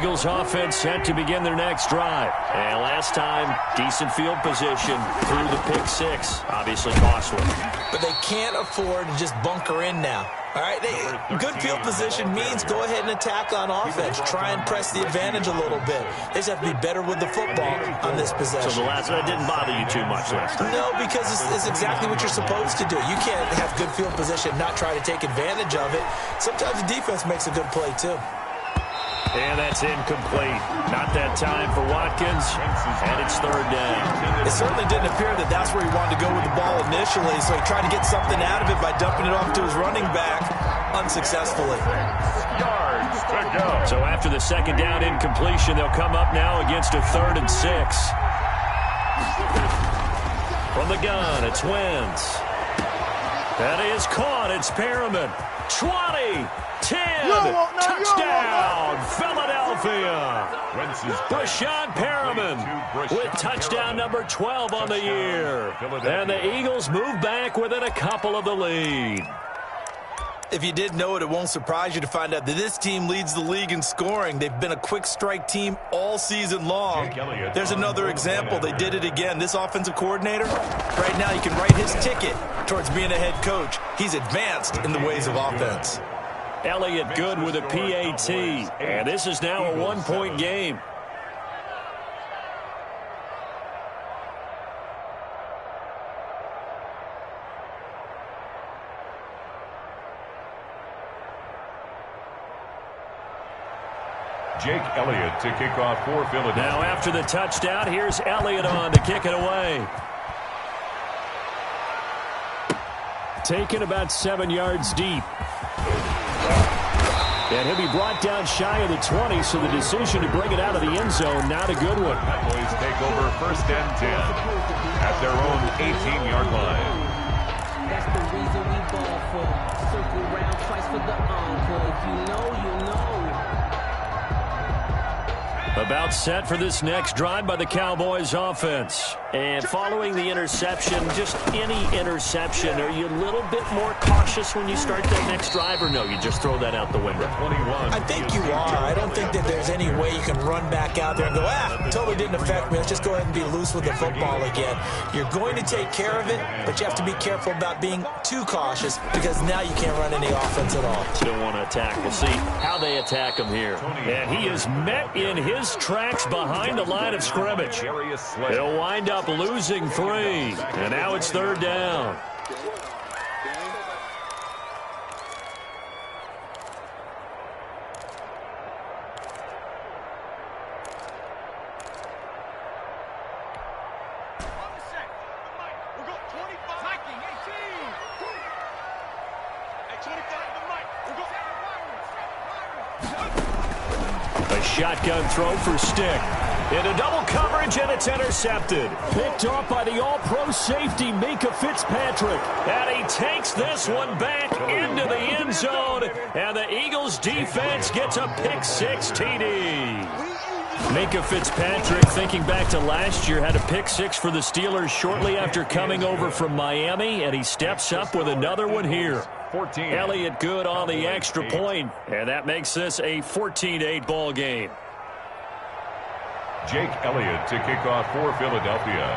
Eagles offense set to begin their next drive. And last time, decent field position through the pick six. Obviously costly. But they can't afford to just bunker in now. All right, good field position means go ahead and attack on offense. Try and press the advantage a little bit. They just have to be better with the football on this possession. So that didn't bother you too much last time? No, because it's exactly what you're supposed to do. You can't have good field position, not try to take advantage of it. Sometimes the defense makes a good play, too. And that's incomplete. Not that time for Watkins, and it's third down. It certainly didn't appear that that's where he wanted to go with the ball initially, so he tried to get something out of it by dumping it off to his running back unsuccessfully. Yards to go. So after the second down incompletion, they'll come up now against a 3rd and 6. From the gun, it's Wentz. That is caught. It's Perriman. 20. 10, touchdown, Philadelphia. Brashad Perriman with touchdown number 12 on the year. And the Eagles move back within a couple of the lead. If you didn't know it, it won't surprise you to find out that this team leads the league in scoring. They've been a quick strike team all season long. There's another example. They did it again. This offensive coordinator, right now you can write his ticket towards being a head coach. He's advanced in the ways of offense. Elliott good with a PAT, and this is now a 1-point game. Jake Elliott to kick off for Philadelphia. Now after the touchdown, here's Elliott on to kick it away. Taken about 7 yards deep. And he'll be brought down shy of the 20, so the decision to bring it out of the end zone, not a good one. Cowboys take over 1st and 10 at their own 18-yard line. That's the reason we ball for. Circle round twice for the encore. If you know, you know. About set for this next drive by the Cowboys offense. And following the interception, just any interception, are you a little bit more cautious when you start that next drive, or no, you just throw that out the window? 21. I think you are. I don't think that there's any way you can run back out there and go, totally didn't affect me. Let's just go ahead and be loose with the football again. You're going to take care of it, but you have to be careful about being too cautious because now you can't run any offense at all. Still want to attack. We'll see how they attack him here. And he is met in his tracks behind the line of scrimmage. He'll wind up losing 3, and now it's 3rd down. A shotgun throw for Stick. Into double coverage, and it's intercepted. Picked off by the all-pro safety, Micah Fitzpatrick. And he takes this one back into the end zone. And the Eagles defense gets a pick 6 TD. Micah Fitzpatrick, thinking back to last year, had a pick 6 for the Steelers shortly after coming over from Miami. And he steps up with another one here. 14. Elliott good on the extra point. And that makes this a 14-8 ball game. Jake Elliott to kick off for Philadelphia.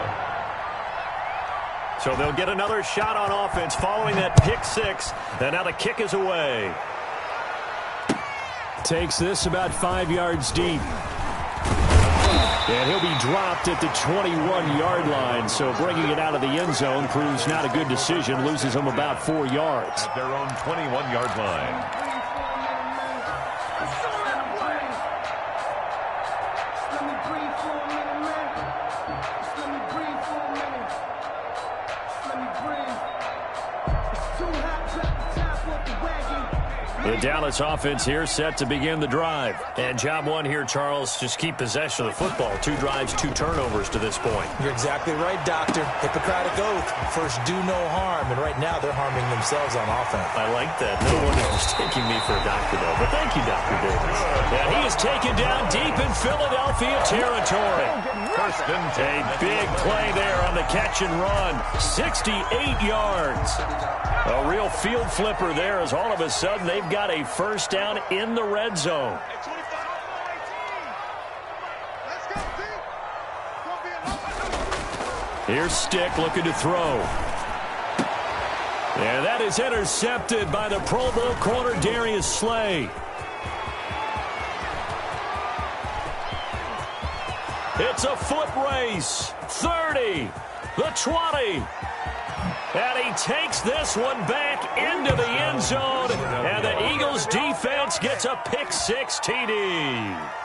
So they'll get another shot on offense following that pick 6. And now the kick is away. Takes this about 5 yards deep. And he'll be dropped at the 21-yard line. So bringing it out of the end zone proves not a good decision. Loses him about 4 yards. At their own 21-yard line. The Dallas offense here set to begin the drive. And job one here, Charles, just keep possession of the football. 2 drives, 2 turnovers to this point. You're exactly right, Doctor. Hippocratic oath. First, do no harm. And right now, they're harming themselves on offense. I like that. No one is taking me for a doctor, though. But thank you, Dr. Davis. And he is taken down deep in Philadelphia territory. A big play there on the catch and run. 68 yards. A real field flipper there as all of a sudden they've got a first down in the red zone. Here's Stick looking to throw. And that is intercepted by the Pro Bowl corner, Darius Slay. It's a foot race. 30, the 20. And he takes this one back into the end zone. And the Eagles defense gets a pick-6 TD.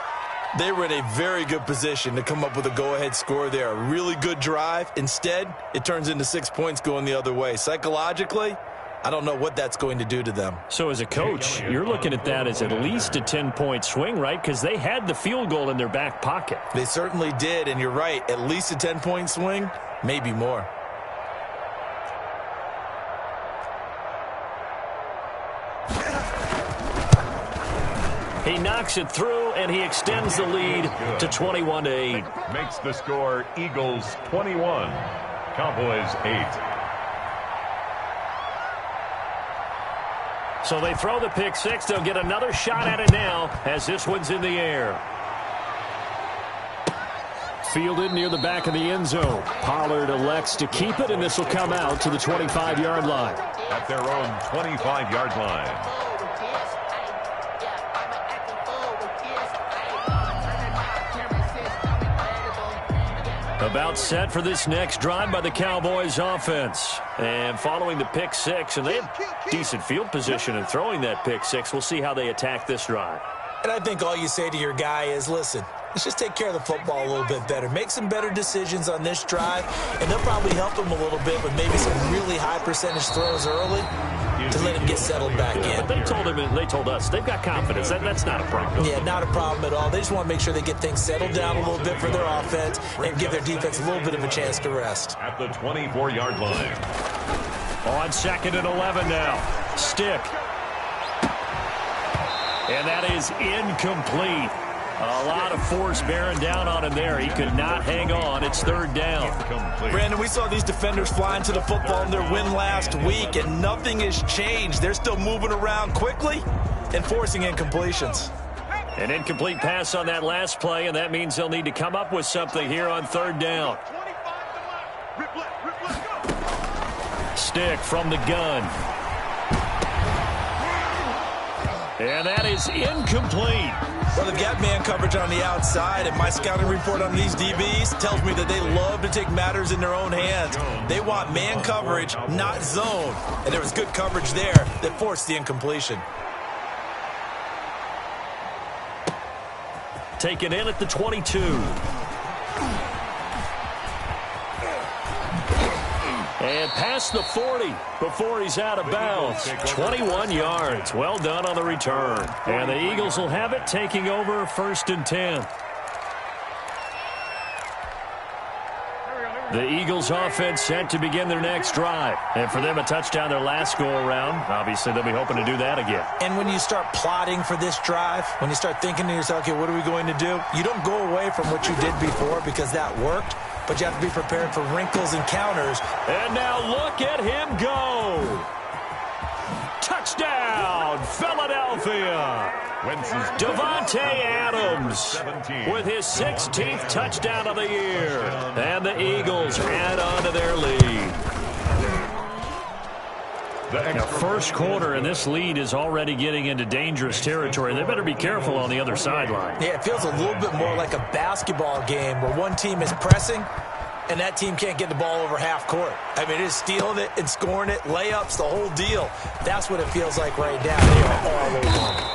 They were in a very good position to come up with a go-ahead score there. A really good drive. Instead, it turns into 6 points going the other way. Psychologically, I don't know what that's going to do to them. So as a coach, you're looking at that as at least a 10-point swing, right? Because they had the field goal in their back pocket. They certainly did, and you're right. At least a 10-point swing, maybe more. He knocks it through, and he extends the lead to 21-8. Makes the score Eagles 21, Cowboys 8. So they throw the pick-6. They'll get another shot at it now as this one's in the air. Fielded near the back of the end zone. Pollard elects to keep it, and this will come out to the 25-yard line. At their own 25-yard line. About set for this next drive by the Cowboys offense. And following the pick-6, and they have decent field position in throwing that pick-6. We'll see how they attack this drive. And I think all you say to your guy is, listen, let's just take care of the football a little bit better. Make some better decisions on this drive, and they'll probably help him a little bit with maybe some really high percentage throws early to let him get settled back in. But they told us they've got confidence. That's not a problem. Yeah, not a problem at all. They just want to make sure they get things settled down a little bit for their offense and give their defense a little bit of a chance to rest. At the 24-yard line. On 2nd and 11 now. Stick. And that is incomplete. A lot of force bearing down on him there. He could not hang on. It's 3rd down. Brandon, we saw these defenders flying to the football in their win last week, and nothing has changed. They're still moving around quickly and forcing incompletions. An incomplete pass on that last play, and that means they'll need to come up with something here on 3rd down. Stick from the gun. And that is incomplete. Well, they've got man coverage on the outside, and my scouting report on these DBs tells me that they love to take matters in their own hands. They want man coverage, not zone. And there was good coverage there that forced the incompletion. Taken in at the 22. And past the 40 before he's out of bounds. 21 yards. Well done on the return. And the Eagles will have it, taking over 1st and 10. The Eagles offense set to begin their next drive. And for them, a touchdown their last go-around. Obviously, they'll be hoping to do that again. And when you start plotting for this drive, when you start thinking to yourself, okay, what are we going to do? You don't go away from what you did before because that worked. But you have to be prepared for wrinkles and counters. And now look at him go. Touchdown, Philadelphia. Davante Adams with his 16th touchdown of the year. And the Eagles add on to their lead. Now, first quarter, and this lead is already getting into dangerous territory. They better be careful on the other sideline. Yeah, it feels a little bit more like a basketball game where one team is pressing and that team can't get the ball over half court. I mean, it is stealing it and scoring it, layups, the whole deal. That's what it feels like right now. They are all over.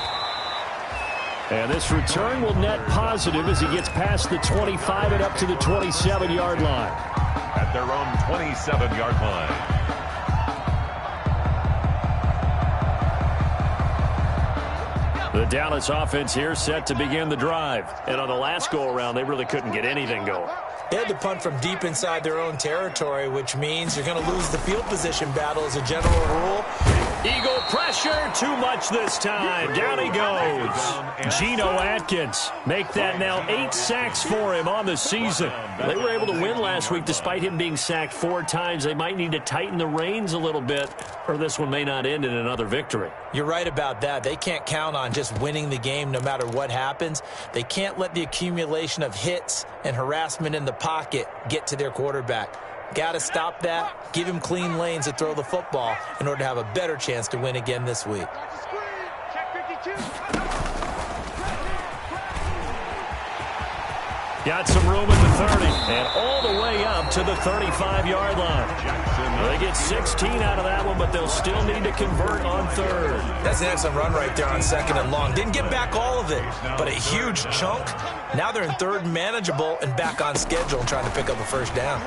And this return will net positive as he gets past the 25 and up to the 27-yard line. At their own 27-yard line. The Dallas offense here set to begin the drive. And on the last go-around, they really couldn't get anything going. They had to punt from deep inside their own territory, which means you're going to lose the field position battle as a general rule. Eagle pressure, too much this time. Down he goes. Geno Atkins make that now 8 sacks for him on the season. They were able to win last week despite him being sacked 4 times. They might need to tighten the reins a little bit, or this one may not end in another victory. You're right about that. They can't count on just winning the game no matter what happens. They can't let the accumulation of hits and harassment in the pocket get to their quarterback. Got to stop that, give him clean lanes to throw the football in order to have a better chance to win again this week. Got some room at the 30 and all the way up to the 35-yard line. They get 16 out of that one, but they'll still need to convert on third. That's an excellent run right there on second and long. Didn't get back all of it, but a huge chunk. Now they're in third and manageable and back on schedule and trying to pick up a first down.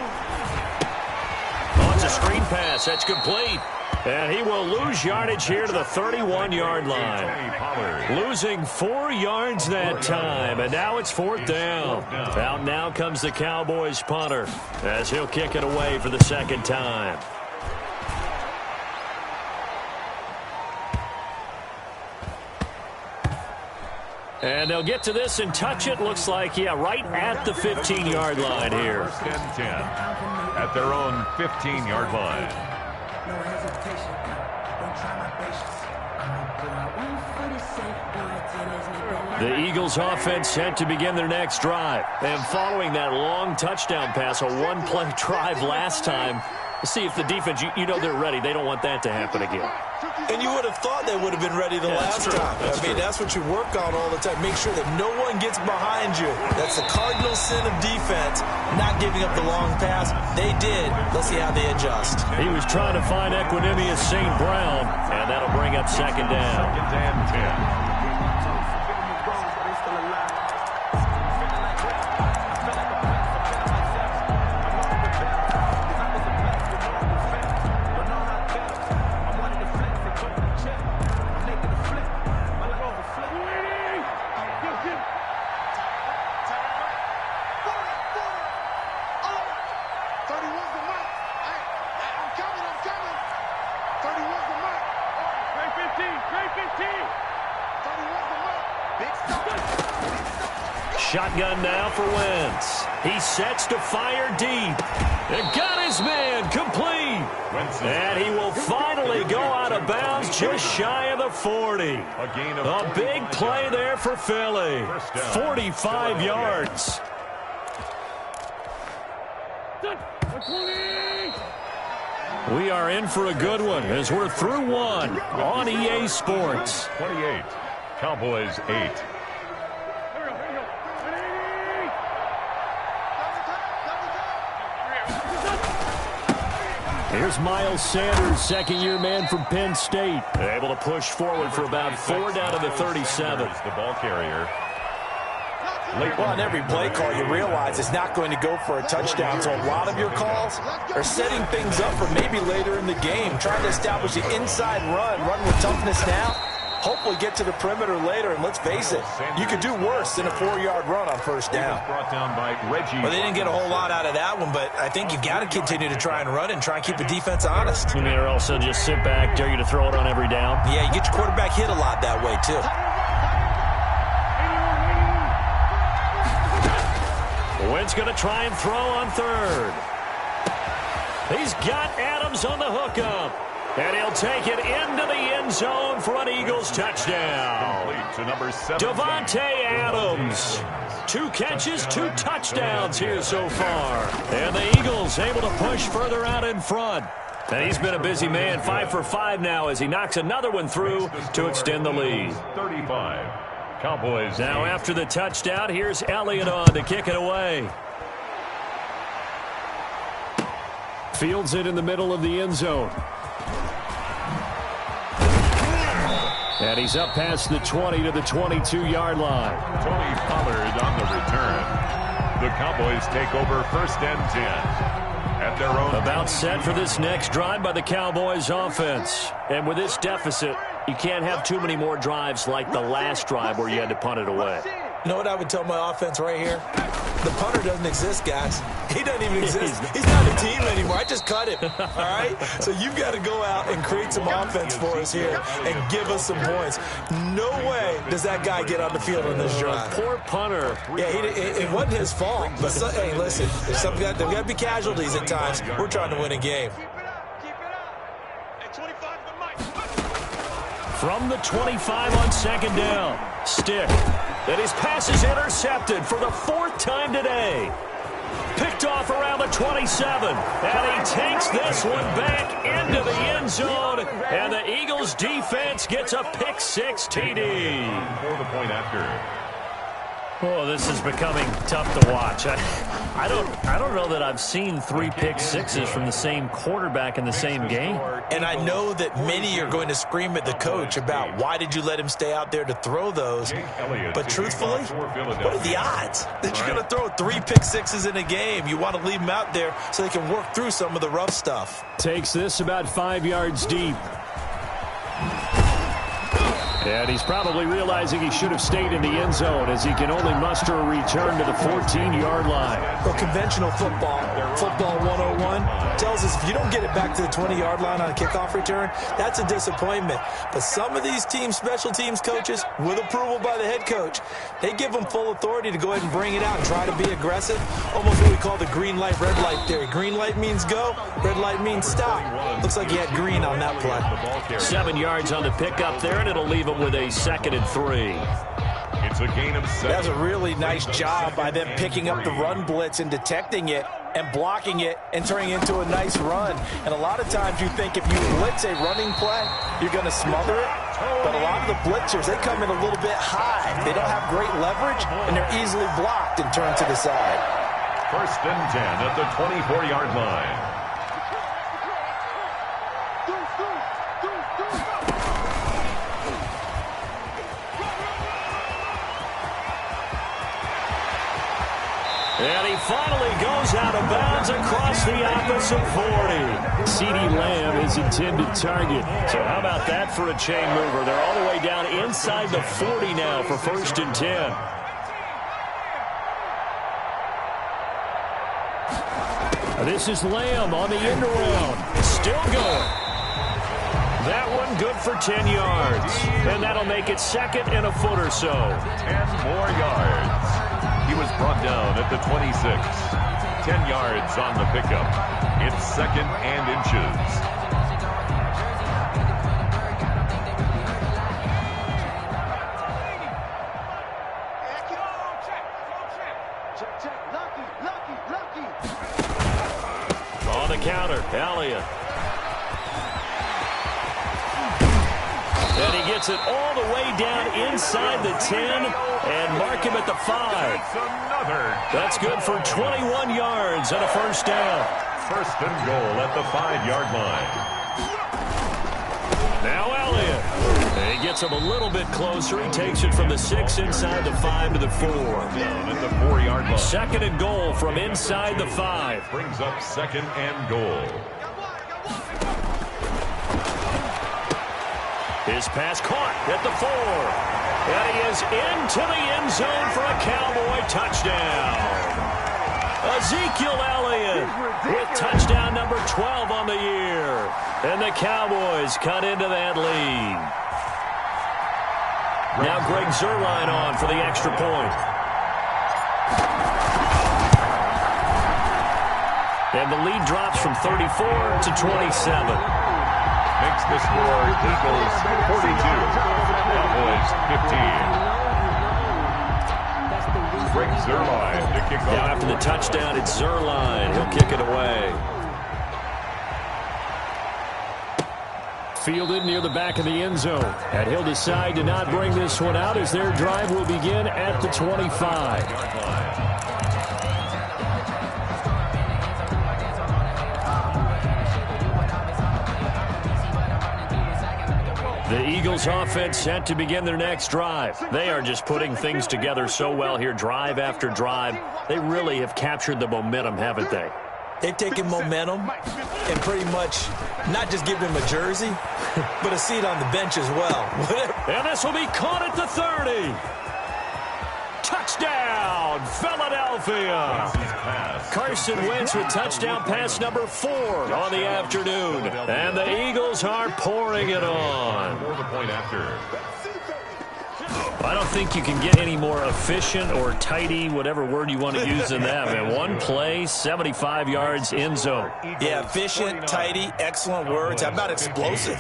Oh, it's a screen pass. That's complete. And he will lose yardage here to the 31-yard line. Losing 4 yards that time, and now it's fourth down. Out now comes the Cowboys punter as he'll kick it away for the second time. And they'll get to this and touch it. Looks like, yeah, right at the 15-yard line here. First and 10 at their own 15-yard line. No hesitation. Don't try my patience. The Eagles offense set to begin their next drive. And following that long touchdown pass, a one-play drive last time, see if the defense, you know they're ready. They don't want that to happen again. And you would have thought they would have been ready the last time. That's what you work on all the time. Make sure that no one gets behind you. That's the cardinal sin of defense, not giving up the long pass. They did. Let's see how they adjust. He was trying to find Equinemius St. Brown, and that'll bring up second down. Second and 10. Shotgun now for Wentz. He sets to fire deep. And got his man complete. And he will finally go out of bounds just shy of the 40. A big play there for Philly. 45 yards. We are in for a good one as we're through one on EA Sports. 28. Cowboys 8. Here's Miles Sanders, second-year man from Penn State. Able to push forward for about 4 down to the 37. The ball carrier. Well, on every play call, you realize it's not going to go for a touchdown. So a lot of your calls are setting things up for maybe later in the game, trying to establish the inside run with toughness now. Hopefully get to the perimeter later, and let's face it, you could do worse than a 4-yard run on first down. Brought down by Reggie. Well, they didn't get a whole lot out of that one, but I think you got to continue to try and run and try and keep the defense honest. You mean, or also just sit back, dare you to throw it on every down? Yeah, you get your quarterback hit a lot that way, too. Wentz going to try and throw on third. He's got Adams on the hookup. And he'll take it into the end zone for an Eagles touchdown. To number 17. Devontae Adams. 2 catches, 2 touchdowns here so far. And the Eagles able to push further out in front. And he's been a busy man, 5 for 5 now as he knocks another one through to extend the lead. 35. Cowboys. Now after the touchdown, here's Elliott on to kick it away. Fields it in the middle of the end zone. And he's up past the 20 to the 22-yard line. Tony Pollard on the return. The Cowboys take over first and 10 at their own. About set for this next drive by the Cowboys offense. And with this deficit, you can't have too many more drives like the last drive where you had to punt it away. You know what I would tell my offense right here? The punter doesn't exist, guys. He doesn't even exist. He's not a team anymore. I just cut him, all right? So you've got to go out and create some offense for us here and give us some points. No way does that guy get on the field on this drive. Poor punter. Yeah, it wasn't his fault. But, hey, listen, there's got to be casualties at times. We're trying to win a game. From the 25 on second down. Stick. And his pass is intercepted for the 4th time today. Picked off around the 27. And he takes this one back into the end zone. And the Eagles defense gets a pick six TD. For the point after. Oh, this is becoming tough to watch. I don't know that I've seen 3 pick sixes from the same quarterback in the same game. And I know that many are going to scream at the coach about why did you let him stay out there to throw those. But truthfully, what are the odds that you're going to throw 3 pick sixes in a game? You want to leave them out there so they can work through some of the rough stuff. Takes this about 5 yards deep. And he's probably realizing he should have stayed in the end zone as he can only muster a return to the 14-yard line. Well, conventional football 101, tells us if you don't get it back to the 20-yard line on a kickoff return, that's a disappointment. But some of these special teams coaches, with approval by the head coach, they give them full authority to go ahead and bring it out and try to be aggressive. Almost what we call the green light, red light theory. Green light means go, red light means stop. Looks like he had green on that play. 7 yards on the pickup there, and it'll leave him with a 2nd and 3. It's a gain of 7. That's a really nice job by them picking up the run blitz and detecting it and blocking it and turning it into a nice run. And a lot of times you think if you blitz a running play, you're going to smother it. But a lot of the blitzers, they come in a little bit high. They don't have great leverage, and they're easily blocked and turned to the side. 1st and 10 at the 24-yard line. And he finally goes out of bounds across the opposite 40. CeeDee Lamb is intended target. So how about that for a chain mover? They're all the way down inside the 40 now for 1st and 10. This is Lamb on the end around. Still going. That one good for 10 yards. And that'll make it 2nd and a foot or so. 10 more yards. He was brought down at the 26. 10 yards on the pickup. It's 2nd and inches. On the counter, Elliott. And he gets it all the way down inside the 10 and mark him at the 5. That's good for 21 yards and a 1st down. 1st and goal at the 5-yard line. Now Elliott. And he gets him a little bit closer. He takes it from the 6 inside the 5 to the 4. Down at the 4-yard line. 2nd and goal from inside the 5. Brings up 2nd and goal. His pass caught at the 4. And he is into the end zone for a Cowboy touchdown. Ezekiel Elliott with touchdown number 12 on the year. And the Cowboys cut into that lead. Now Greg Zuerlein on for the extra point. And the lead drops from 34 to 27. Makes the score Eagles 42, Cowboys 15. Greg Zuerlein to kick off. Now after the touchdown, it's Zuerlein. He'll kick it away. Fielded near the back of the end zone. And he'll decide to not bring this one out as their drive will begin at the 25. The Eagles offense set to begin their next drive. They are just putting things together so well here, drive after drive. They really have captured the momentum, haven't they? They've taken momentum and pretty much not just given him a jersey, but a seat on the bench as well. And this will be caught at the 30. Touchdown, Philadelphia. Carson Wentz with touchdown pass number 4 on the afternoon. And the Eagles are pouring it on. I don't think you can get any more efficient or tidy, whatever word you want to use in that, man. One play, 75 yards, end zone. Yeah, efficient, tidy, excellent words. How about explosive?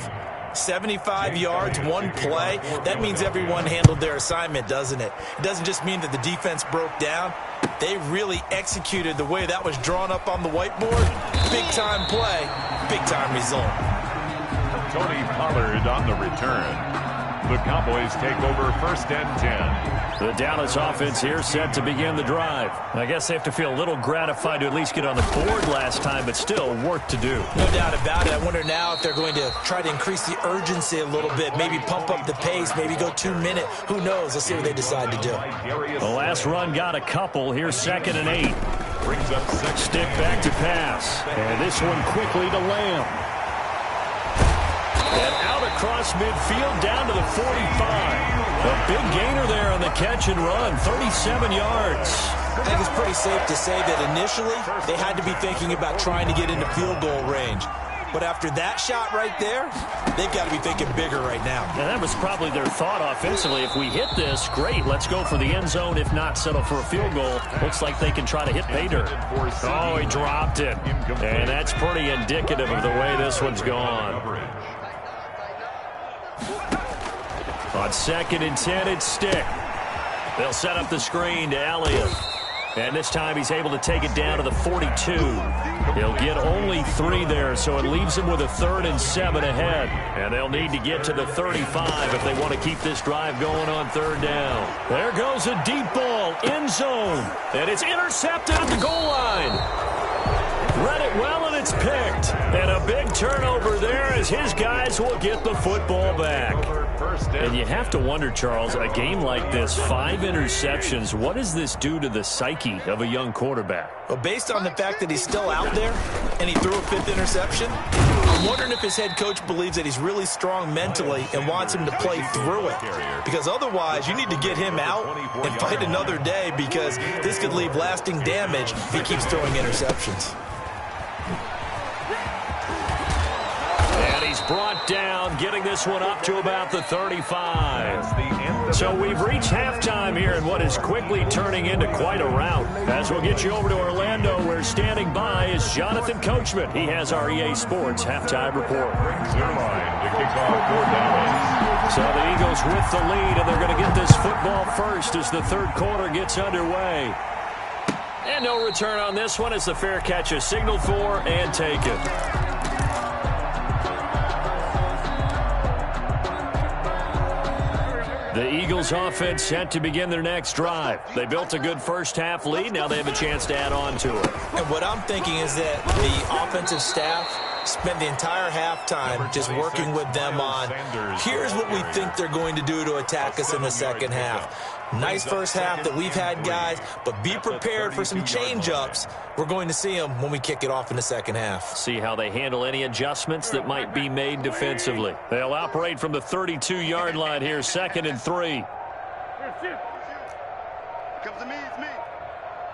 75 yards, one play. That means everyone handled their assignment, doesn't it? It doesn't just mean that the defense broke down. They really executed the way that was drawn up on the whiteboard. Big-time play, big-time result. Tony Pollard on the return. The Cowboys take over 1st and 10. The Dallas offense here set to begin the drive. I guess they have to feel a little gratified to at least get on the board last time, but still work to do. No doubt about it. I wonder now if they're going to try to increase the urgency a little bit, maybe pump up the pace, maybe go 2 minute. Who knows? Let's see what they decide to do. The last run got a couple. Here's 2nd and 8. Brings up 6. Stick back to pass. And this one quickly to Lamb. And out across midfield down to the 45. A big gainer there on the catch and run, 37 yards. I think it's pretty safe to say that initially they had to be thinking about trying to get into field goal range. But after that shot right there, they've got to be thinking bigger right now. And that was probably their thought offensively. If we hit this, great, let's go for the end zone. If not, settle for a field goal. Looks like they can try to hit pay dirt. Oh, he dropped it. And that's pretty indicative of the way this one's gone. On 2nd and 10, it's Stick. They'll set up the screen to Elliott. And this time he's able to take it down to the 42. He'll get only 3 there, so it leaves him with a 3rd and 7 ahead. And they'll need to get to the 35 if they want to keep this drive going on 3rd down. There goes a deep ball, end zone. And it's intercepted at the goal line. Read it well, and it's picked. And a big turnover there as his guys will get the football back. And you have to wonder, Charles, a game like this, 5 interceptions, what does this do to the psyche of a young quarterback? Well, based on the fact that he's still out there and he threw a 5th interception, I'm wondering if his head coach believes that he's really strong mentally and wants him to play through it. Because otherwise, you need to get him out and fight another day, because this could leave lasting damage if he keeps throwing interceptions. Brought down, getting this one up to about the 35. So we've reached halftime here in what is quickly turning into quite a rout. As we'll get you over to Orlando, where standing by is Jonathan Coachman. He has our EA Sports halftime report. So the Eagles with the lead, and they're going to get this football first as the 3rd quarter gets underway. And no return on this one as the fair catch is signaled for and taken. The Eagles offense set to begin their next drive. They built a good first-half lead. Now they have a chance to add on to it. And what I'm thinking is that the offensive staff spent the entire halftime just working with them on, here's what we think they're going to do to attack us in the second half. Nice first half that we've had, guys, but be prepared for some change-ups. We're going to see them when we kick it off in the second half. See how they handle any adjustments that might be made defensively. They'll operate from the 32-yard line here, 2nd and 3. Comes to me, it's me.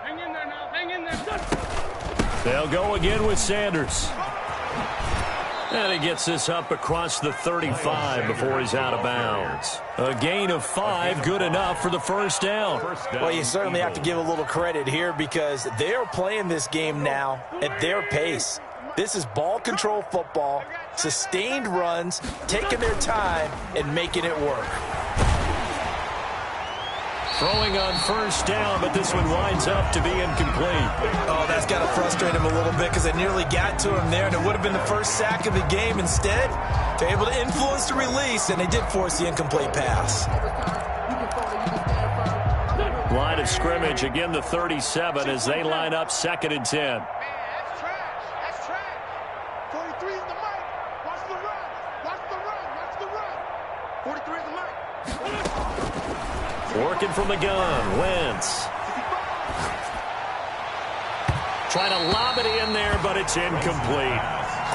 Hang in there now, hang in there. They'll go again with Sanders. And he gets this up across the 35 before he's out of bounds. A gain of 5, good enough for the first down. Well, you certainly have to give a little credit here, because they're playing this game now at their pace. This is ball control football, sustained runs, taking their time, and making it work. Throwing on first down, but this one winds up to be incomplete. Oh, that's got to frustrate him a little bit, because they nearly got to him there, and it would have been the first sack of the game. Instead, they're able to influence the release, and they did force the incomplete pass. Line of scrimmage, again the 37 as they line up 2nd and 10. Man, that's trash. That's trash. 43 is the mic. Watch the run. Watch the run. Watch the run. 43 is the mic. Working from the gun, Wentz. Trying to lob it in there, but it's incomplete.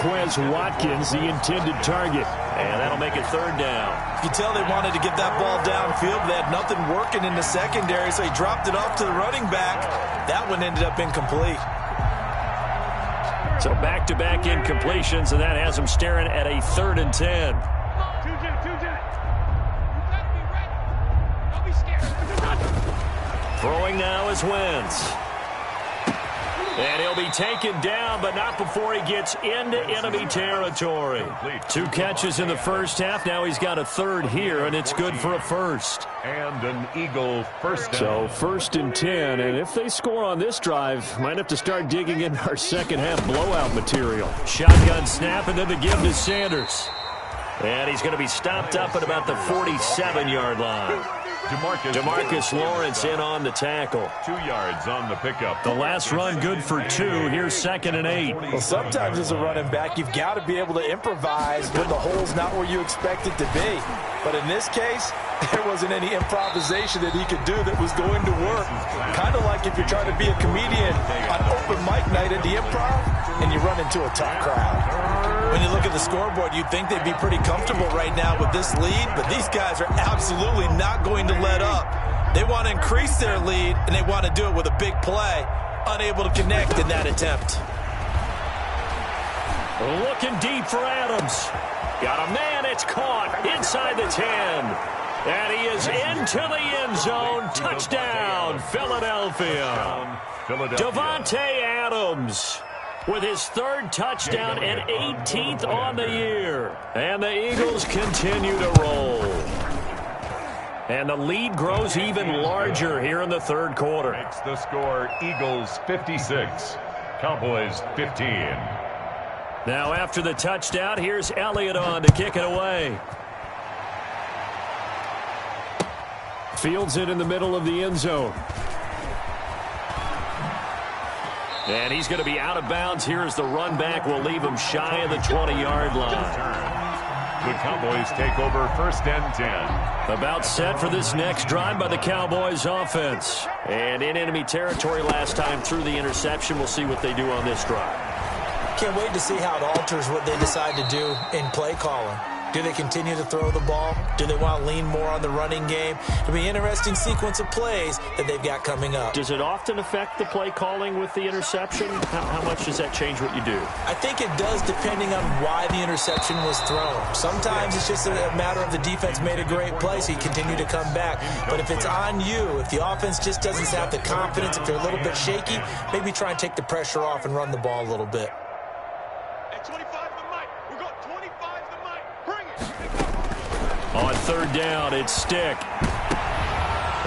Quez Watkins, the intended target. And that'll make it 3rd down. You can tell they wanted to get that ball downfield. They had nothing working in the secondary, so he dropped it off to the running back. That one ended up incomplete. So back-to-back incompletions, and that has him staring at a 3rd and 10. Throwing now is Wentz. And he'll be taken down, but not before he gets into enemy territory. 2 catches in the first half. Now he's got a third here, and it's good for a first. And an Eagle first down. So 1st and 10, and if they score on this drive, might have to start digging in our second half blowout material. Shotgun snap, and then the give to Sanders. And he's going to be stopped up at about the 47-yard line. DeMarcus Lawrence in on the tackle. 2 yards on the pickup. The last run good for 2. Here's 2nd and 8. Well, sometimes as a running back, you've got to be able to improvise when the hole's not where you expect it to be. But in this case, there wasn't any improvisation that he could do that was going to work. Kind of like if you're trying to be a comedian on open mic night at the Improv and you run into a tough crowd. When you look at the scoreboard, you'd think they'd be pretty comfortable right now with this lead, but these guys are absolutely not going to let up. They want to increase their lead, and they want to do it with a big play. Unable to connect in that attempt. Looking deep for Adams. Got a man, it's caught inside the 10. And he is into the end zone. Touchdown, Philadelphia. Davante Adams with his 3rd touchdown and 18th on the year. And the Eagles continue to roll. And the lead grows even larger here in the 3rd quarter. Makes the score Eagles 56, Cowboys 15. Now after the touchdown, here's Elliott on to kick it away. Fields it in the middle of the end zone. And he's going to be out of bounds here as the run back will leave him shy of the 20-yard line. The Cowboys take over 1st and 10. About set for this next drive by the Cowboys offense. And in enemy territory last time through the interception. We'll see what they do on this drive. Can't wait to see how it alters what they decide to do in play calling. Do they continue to throw the ball? Do they want to lean more on the running game? It'll be an interesting sequence of plays that they've got coming up. Does it often affect the play calling with the interception? How much does that change what you do? I think it does depending on why the interception was thrown. Sometimes it's just a matter of the defense made a great play, so you continue to come back. But if it's on you, if the offense just doesn't have the confidence, if they're a little bit shaky, maybe try and take the pressure off and run the ball a little bit. On 3rd down, it's Stick.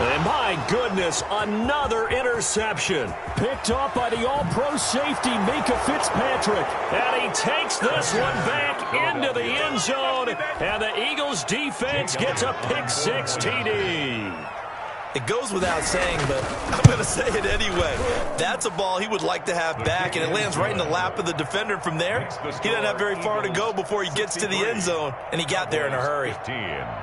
And my goodness, another interception. Picked off by the all-pro safety, Mika Fitzpatrick. And he takes this one back into the end zone. And the Eagles defense gets a pick-6 TD. It goes without saying, but I'm going to say it anyway. That's a ball he would like to have back, and it lands right in the lap of the defender from there. He doesn't have very far to go before he gets to the end zone, and he got there in a hurry.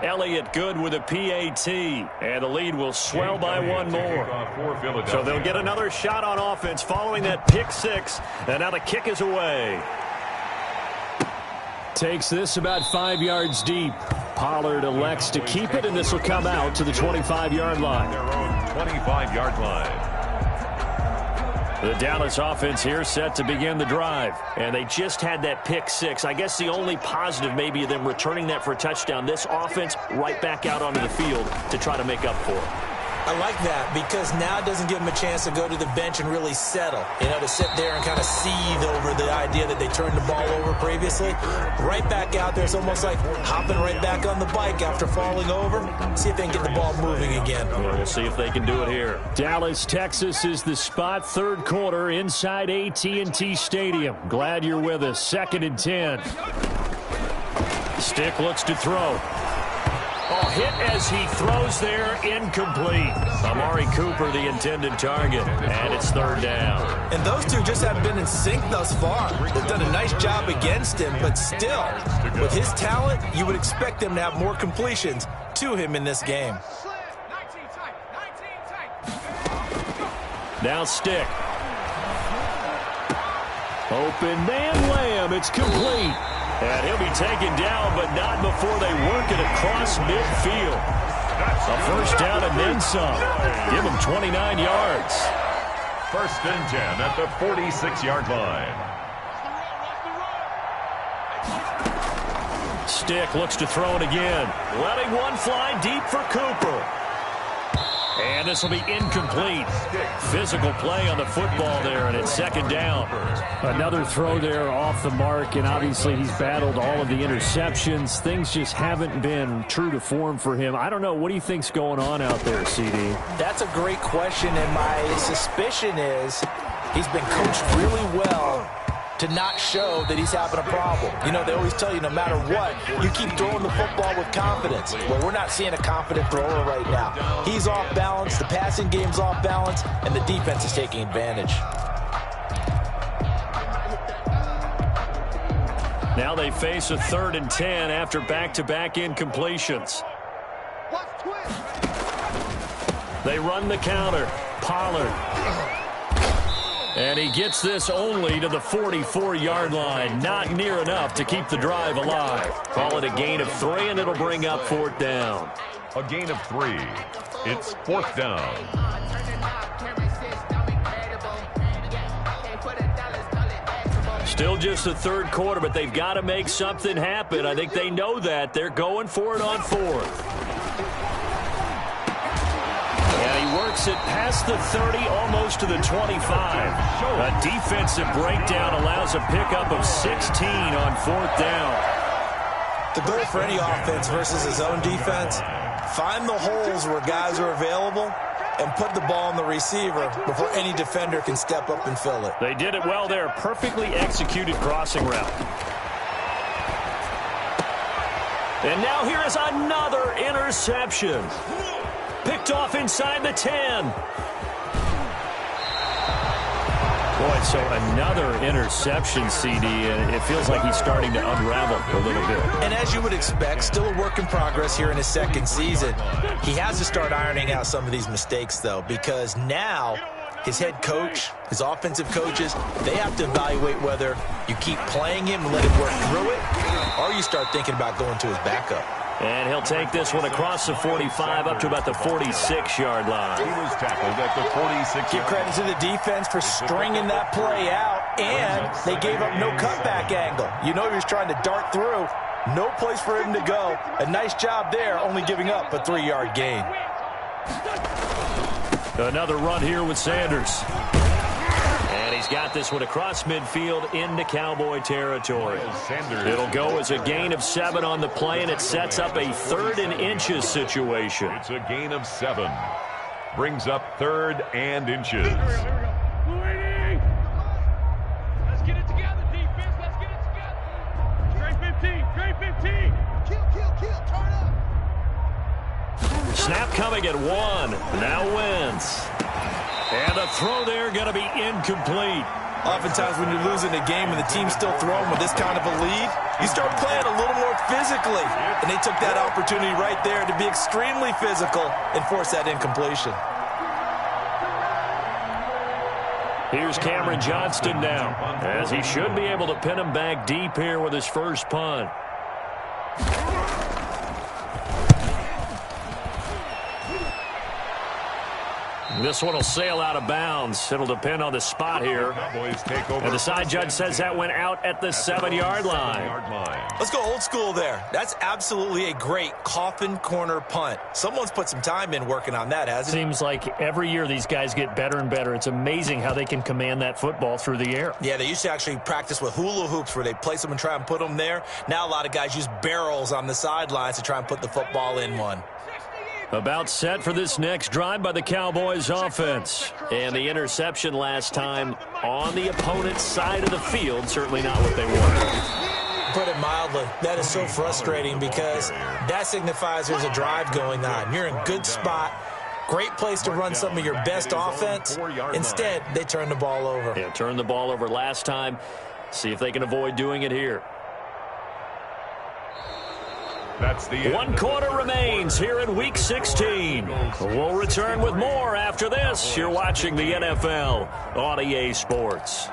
Elliott good with a PAT, and the lead will swell by 1 more. So they'll get another shot on offense following that pick-6, and now the kick is away. Takes this about 5 yards deep. Pollard elects to keep it, and this will come out to the 25-yard line. Their own 25-yard line. The Dallas offense here set to begin the drive. And they just had that pick-6. I guess the only positive maybe of them returning that for a touchdown. This offense right back out onto the field to try to make up for it. I like that because now it doesn't give them a chance to go to the bench and really settle. You know, to sit there and kind of seethe over the idea that they turned the ball over previously. Right back out there. It's almost like hopping right back on the bike after falling over. See if they can get the ball moving again. Well, we'll see if they can do it here. Dallas, Texas is the spot. 3rd quarter inside AT&T Stadium. Glad you're with us. 2nd and 10. Stick looks to throw. Oh, hit as he throws there, incomplete. Amari Cooper, the intended target, and it's 3rd down. And those two just haven't been in sync thus far. They've done a nice job against him, but still, with his talent, you would expect them to have more completions to him in this game. Now Stick. Open man, Lamb, it's complete. And he'll be taken down, but not before they work it across midfield. A 1st down and then some. Give him 29 yards. 1st and 10 at the 46-yard line. Stick looks to throw it again. Letting one fly deep for Cooper. And this will be incomplete. Physical play on the football there, and it's second down. Another throw there off the mark, and obviously he's battled all of the interceptions. Things just haven't been true to form for him. I don't know. What do you think's going on out there, CD? That's a great question, and my suspicion is he's been coached really well to not show that he's having a problem. You know, they always tell you no matter what, you keep throwing the football with confidence. Well, we're not seeing a confident thrower right now. He's off balance, the passing game's off balance, and the defense is taking advantage. Now they face a 3rd and 10 after back-to-back incompletions. They run the counter. Pollard. And he gets this only to the 44-yard line. Not near enough to keep the drive alive. Call it a gain of 3, and it'll bring up 4th down. A gain of 3. It's 4th down. Still just the 3rd quarter, but they've got to make something happen. I think they know that. They're going for it on 4th. And he works it past the 30, almost to the 25. A defensive breakdown allows a pickup of 16 on 4th down. The goal for any offense versus his own defense, find the holes where guys are available and put the ball on the receiver before any defender can step up and fill it. They did it well there. Perfectly executed crossing route. And now here is another interception. Picked off inside the 10. Boy, so another interception, CD, and it feels like he's starting to unravel a little bit. And as you would expect, still a work in progress here in his 2nd season. He has to start ironing out some of these mistakes, though, because now his head coach, his offensive coaches, they have to evaluate whether you keep playing him and let him work through it, or you start thinking about going to his backup. And he'll take this one across the 45 up to about the 46-yard line. He was tackled at the 46. Give credit to the defense for stringing that play out, and they gave up no cutback angle. You know he was trying to dart through. No place for him to go. A nice job there, only giving up a 3-yard gain. Another run here with Sanders. And he's got this one across midfield into Cowboy territory. It'll go as a gain of 7 on the play, and it sets up a 3rd and inches situation. It's a gain of 7. Brings up 3rd and inches. Let's get it together, defense. Let's get it together. Straight 15. Straight 15. Kill. Turn up. Snap coming at 1. Now wins. And the throw there going to be incomplete. Oftentimes when you're losing a game and the team's still throwing with this kind of a lead, you start playing a little more physically. And they took that opportunity right there to be extremely physical and force that incompletion. Here's Cameron Johnston now, as he should be able to pin him back deep here with his first punt. This one will sail out of bounds. It'll depend on the spot here. And the side judge says that went out at the 7-yard line. Let's go old school there. That's absolutely a great coffin corner punt. Someone's put some time in working on that, hasn't it? Seems like every year these guys get better and better. It's amazing how they can command that football through the air. Yeah, they used to actually practice with hula hoops where they place them and try and put them there. Now a lot of guys use barrels on the sidelines to try and put the football in one. About set for this next drive by the Cowboys offense. And the interception last time on the opponent's side of the field. Certainly not what they wanted. Put it mildly, that is so frustrating because that signifies there's a drive going on. You're in a good spot. Great place to run some of your best offense. Instead, they turn the ball over. Yeah, turned the ball over last time. See if they can avoid doing it here. That's the 1 quarter remains here in Week 16. We'll return with more after this. You're watching the NFL on EA Sports.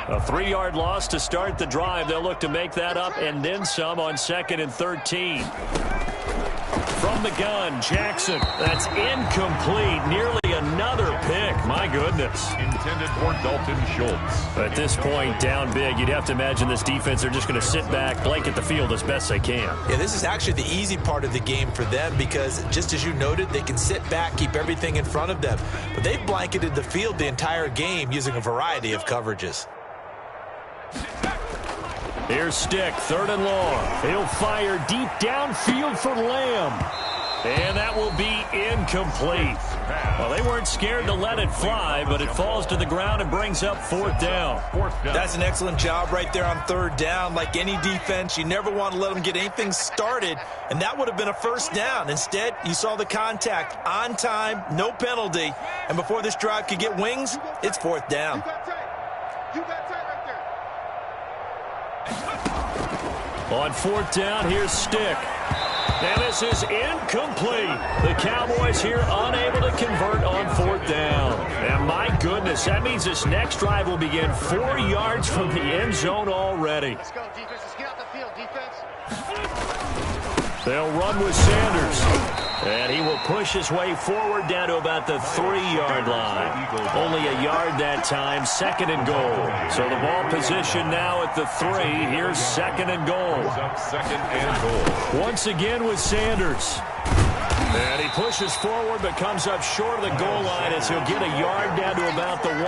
A 3-yard loss to start the drive. They'll look to make that up and then some on 2nd and 13. From the gun, Jackson. That's incomplete. Nearly a another pick. My goodness. Intended for Dalton Schultz. At this point, down big, you'd have to imagine this defense are just going to sit back, blanket the field as best they can. Yeah, this is actually the easy part of the game for them because, just as you noted, they can sit back, keep everything in front of them. But they've blanketed the field the entire game using a variety of coverages. Here's Stick, 3rd and long. He'll fire deep downfield for Lamb. And that will be incomplete. Well, they weren't scared to let it fly, but it falls to the ground and brings up 4th down. That's an excellent job right there on 3rd down. Like any defense, you never want to let them get anything started, and that would have been a 1st down. Instead, you saw the contact on time, no penalty, and before this drive could get wings, it's 4th down. You got tight right there. On 4th down, here's Stick. And this is incomplete. The Cowboys here unable to convert on 4th down. And my goodness, that means this next drive will begin 4 yards from the end zone already. Let's go, defense. Let's get out the field, defense. They'll run with Sanders. And he will push his way forward down to about the 3-yard line. Only a yard that time, 2nd and goal. So the ball position now at the 3. Here's 2nd and goal. 2nd and goal. Once again with Sanders. And he pushes forward but comes up short of the goal line as he'll get a yard down to about the 1.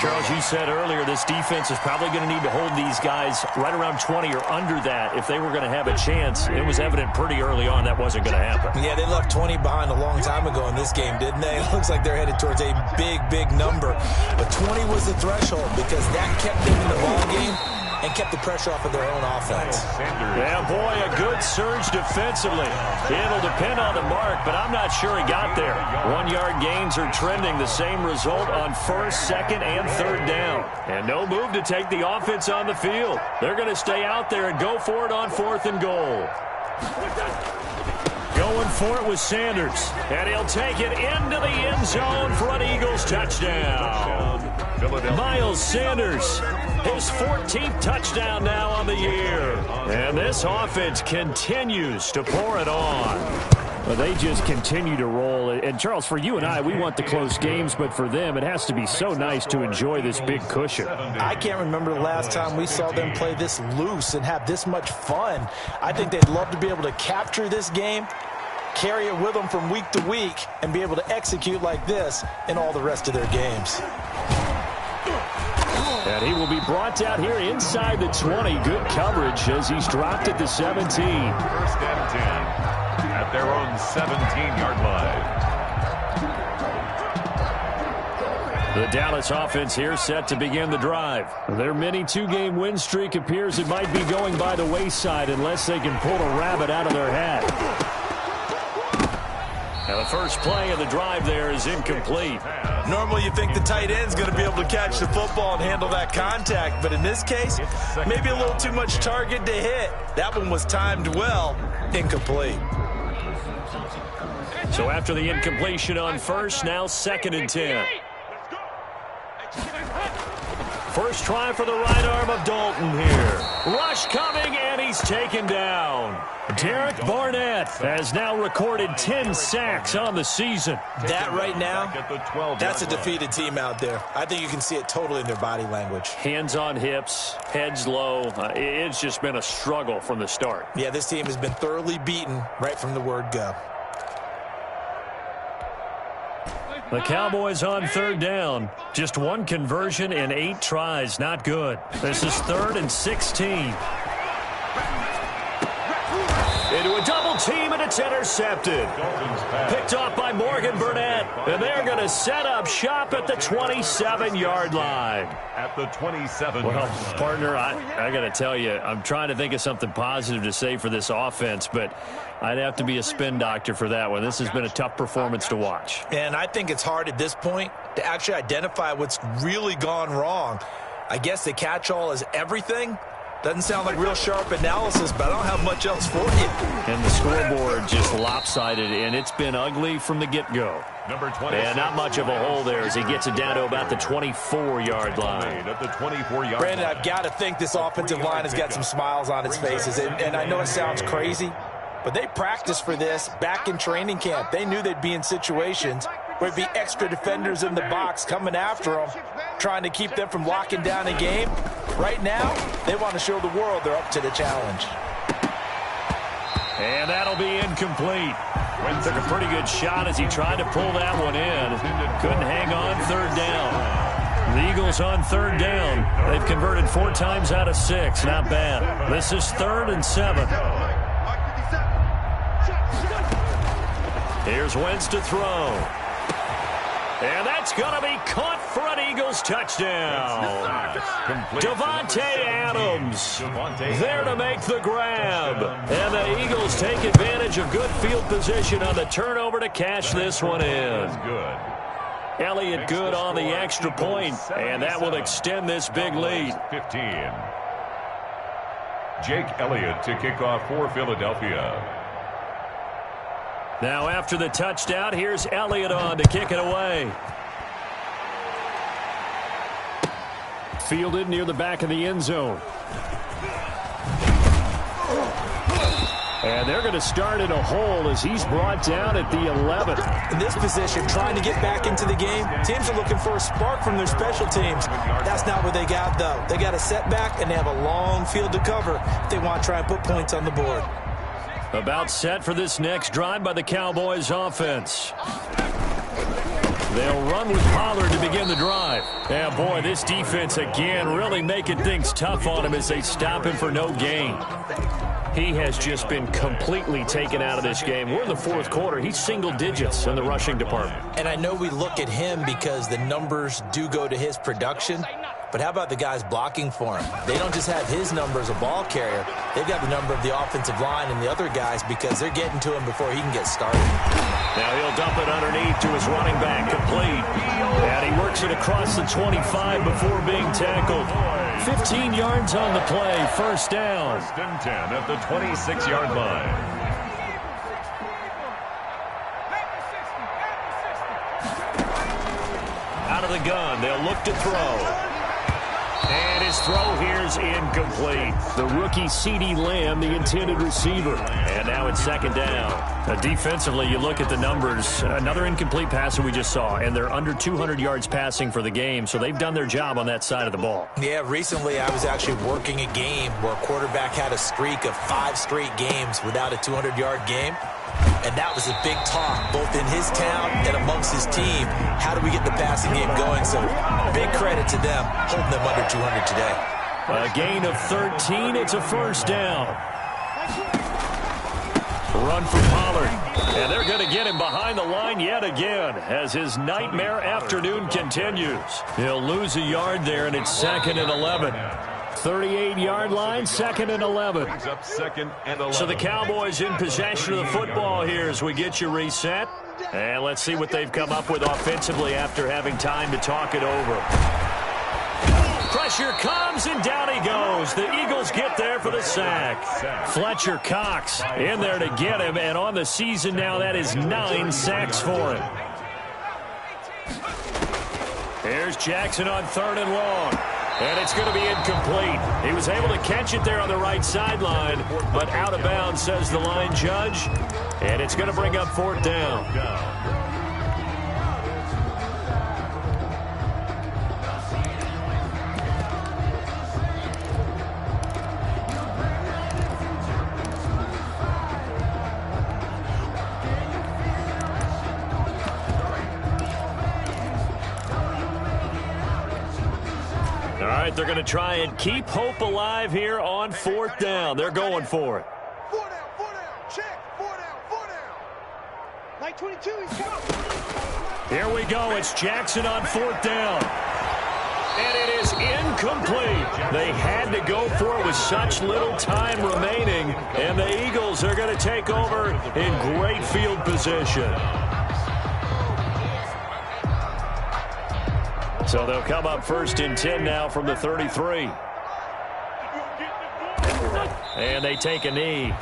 Charles, you said earlier this defense is probably going to need to hold these guys right around 20 or under that if they were going to have a chance. It was evident pretty early on that wasn't going to happen. Yeah, they left 20 behind a long time ago in this game, didn't they? It looks like they're headed towards a big, big number. But 20 was the threshold because that kept them in the ball game and kept the pressure off of their own offense. Yeah, boy, a good surge defensively. It'll depend on the mark, but I'm not sure he got there. 1-yard gains are trending the same result on 1st, 2nd, and 3rd down. And no move to take the offense on the field. They're going to stay out there and go for it on 4th and goal. Going for it with Sanders. And he'll take it into the end zone for an Eagles touchdown. Miles Sanders, his 14th touchdown now on the year. And this offense continues to pour it on. Well, they just continue to roll. And, Charles, for you and I, we want the close games, but for them, it has to be so nice to enjoy this big cushion. I can't remember the last time we saw them play this loose and have this much fun. I think they'd love to be able to capture this game, carry it with them from week to week, and be able to execute like this in all the rest of their games. And he will be brought out here inside the 20. Good coverage as he's dropped at the 17. 1st and 10 at their own 17-yard line. The Dallas offense here set to begin the drive. Their mini 2-game win streak appears it might be going by the wayside unless they can pull a rabbit out of their hat. Now the first play of the drive there is incomplete. Normally you think the tight end's going to be able to catch the football and handle that contact, but in this case, maybe a little too much target to hit. That one was timed well, incomplete. So after the incompletion on 1st, now 2nd and 10. First try for the right arm of Dalton here. Rush coming, and he's taken down. Derek Barnett has now recorded 10 sacks on the season. That right now, that's a defeated team out there. I think you can see it totally in their body language. Hands on hips, heads low. It's just been a struggle from the start. Yeah, this team has been thoroughly beaten right from the word go. The Cowboys on 3rd down. Just 1 conversion in 8 tries. Not good. This is 3rd and 16. Into a double team, and it's intercepted. Picked off by Morgan Burnett. And they're going to set up shop at the 27-yard line. At the 27. Well, partner, I got to tell you, I'm trying to think of something positive to say for this offense, but I'd have to be a spin doctor for that one. This has been a tough performance to watch. And I think it's hard at this point to actually identify what's really gone wrong. I guess the catch-all is everything. Doesn't sound like real sharp analysis, but I don't have much else for you. And the scoreboard just lopsided, and it's been ugly from the get-go. Number 20. And not much of a hole there as he gets it down to about the 24-yard line. At the 24-yard Brandon, line. I've got to think this offensive line has got some smiles on its faces. And I know it sounds crazy, but they practiced for this back in training camp. They knew they'd be in situations There'd be extra defenders in the box coming after them, trying to keep them from locking down a game. Right now, they want to show the world they're up to the challenge. And that'll be incomplete. Took a pretty good shot as he tried to pull that one in. Couldn't hang on third down. The Eagles on third down. They've converted 4 times out of 6. Not bad. This is 3rd and 7. Here's Wentz to throw. And that's going to be caught for an Eagles touchdown. Davante Adams there to make the grab. And the Eagles take advantage of good field position on the turnover to cash this one in. Elliott good on the extra point, and that will extend this big lead. 15. Jake Elliott to kick off for Philadelphia. Now after the touchdown, here's Elliott on to kick it away. Fielded near the back of the end zone. And they're going to start in a hole as he's brought down at the 11. In this position, trying to get back into the game, teams are looking for a spark from their special teams. That's not what they got, though. They got a setback, and they have a long field to cover if they want to try and put points on the board. About set for this next drive by the Cowboys offense. They'll run with Pollard to begin the drive. Yeah, boy, this defense again really making things tough on him as they stop him for no gain. He has just been completely taken out of this game. We're in the 4th quarter. He's single digits in the rushing department. And I know we look at him because the numbers do go to his production. But how about the guys blocking for him? They don't just have his number as a ball carrier. They've got the number of the offensive line and the other guys because they're getting to him before he can get started. Now he'll dump it underneath to his running back, complete. And he works it across the 25 before being tackled. 15 yards on the play, first down. 1st and 10 at the 26-yard line. Out of the gun, they'll look to throw. And his throw here is incomplete. The rookie CeeDee Lamb, the intended receiver. And now it's 2nd down. Defensively, you look at the numbers. Another incomplete pass that we just saw, and they're under 200 yards passing for the game, so they've done their job on that side of the ball. Yeah, recently I was actually working a game where a quarterback had a streak of 5 straight games without a 200-yard game. And that was a big talk, both in his town and amongst his team. How do we get the passing game going? So big credit to them, holding them under 200 today. A gain of 13. It's a first down. Run for Pollard. And they're going to get him behind the line yet again as his nightmare afternoon continues. He'll lose a yard there, and it's 2nd and 11. 38-yard line, 2nd and 11. Up 2nd and 11. So the Cowboys in possession of the football here as we get you reset. And let's see what they've come up with offensively after having time to talk it over. Pressure comes, and down he goes. The Eagles get there for the sack. Fletcher Cox in there to get him, and on the season now, that is 9 sacks for him. Here's Jackson on 3rd and long. And it's going to be incomplete. He was able to catch it there on the right sideline, but out of bounds, says the line judge. And it's going to bring up 4th down. They're going to try and keep hope alive here on 4th down. They're going for it. 4 down, check, 4 down. Like 22, he's coming. Here we go. It's Jackson on 4th down. And it is incomplete. They had to go for it with such little time remaining. And the Eagles are going to take over in great field position. So they'll come up 1st and 10 now from the 33. And they take a knee.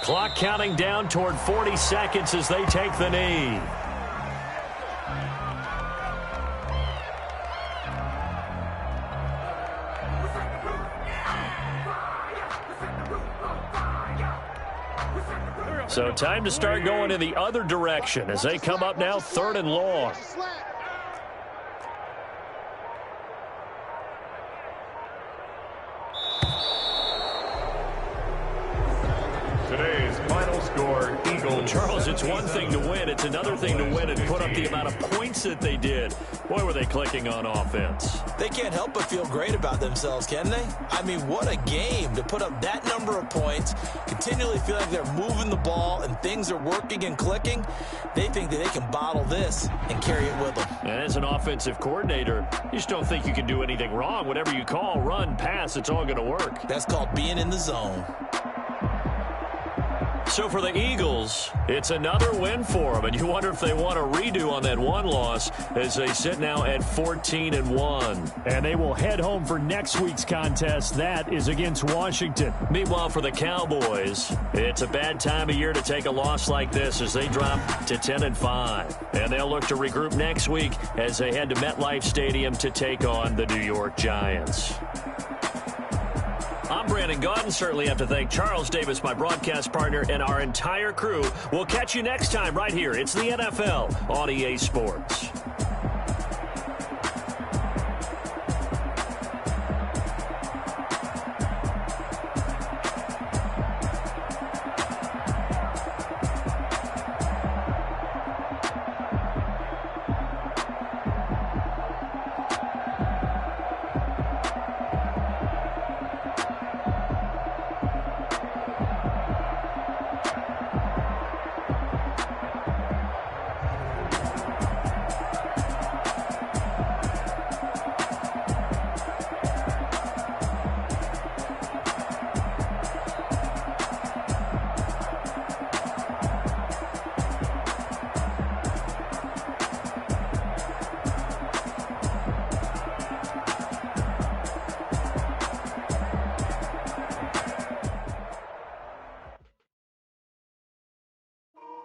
Clock counting down toward 40 seconds as they take the knee. So time to start going in the other direction as they come up now 3rd and long. Today's final score, Eagles. Charles, it's one thing to win. It's another thing to win and put up the amount of points that they did. Boy, were they clicking on offense. They can't help but feel great about themselves, can they? I mean, what a game to put up that number of points, continually feel like they're moving the ball and things are working and clicking. They think that they can bottle this and carry it with them. And as an offensive coordinator, you just don't think you can do anything wrong. Whatever you call, run, pass, it's all going to work. That's called being in the zone. So for the Eagles, it's another win for them, and you wonder if they want a redo on that one loss as they sit now at 14-1. And they will head home for next week's contest. That is against Washington. Meanwhile, for the Cowboys, it's a bad time of year to take a loss like this as they drop to 10-5. And they'll look to regroup next week as they head to MetLife Stadium to take on the New York Giants. I'm Brandon Gaudin. Certainly have to thank Charles Davis, my broadcast partner, and our entire crew. We'll catch you next time right here. It's the NFL on EA Sports.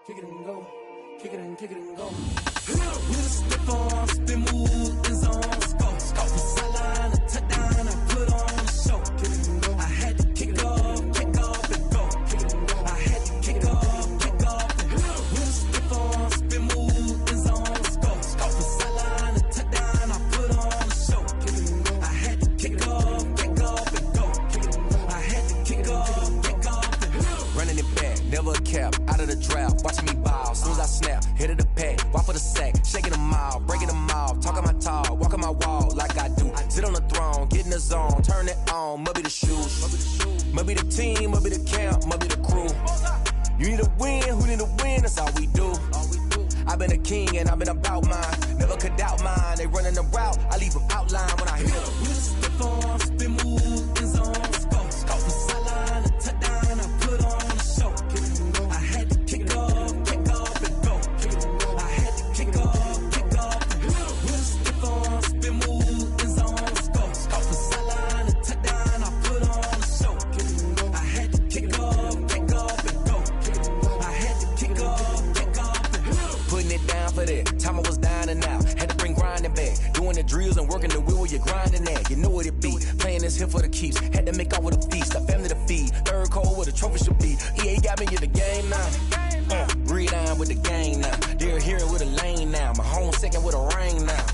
Kick it and go. Kick it and kick it and go. With a stiff arm, spin move, in zone, go. From sideline to touchdown, I put on a show. Kick it and go. I had to kick off and go. Kick it and go. I had to kick off and go. With a stiff arm, spin move, in zone, go. From sideline to touchdown, I put on a show. Kick it and go. I had to kick off and go. Kick it and go. I had to kick off and go. Running it back, never a cap, out of the draft, watching me ball, soon as I snap, hit of the pack, walk for the sack, shaking them all, breaking them off, talking my talk, walking my wall like I do, sit on the throne, get in the zone, turn it on, must be the shoes, must be the team, must be the camp, must be the crew, you need a win, who need a win, that's all we do, I've been a king and I've been about mine, never could doubt mine, they running the route, I leave them outline when I hit them. With a stiff arm, spin move, in zone, go. From sideline to touchdown, I put on a show. I had to kick off and go. I had to kick off and go. With a stiff arm, spin move, in zone, go. From sideline to touchdown, I put on a show. I had to kick off and go. I had to kick off and go. Putting it down for that, time I was down and out, had to bring grinding back, doing the drills and working the wheel where you're grinding at, you know what it be, playing this here for the keeps, had to make off with a feast, a family to feed, third cold where the trophy should be, EA got me in the game now, breathe on with the game now, they're here with a lane now, my home second with a ring now,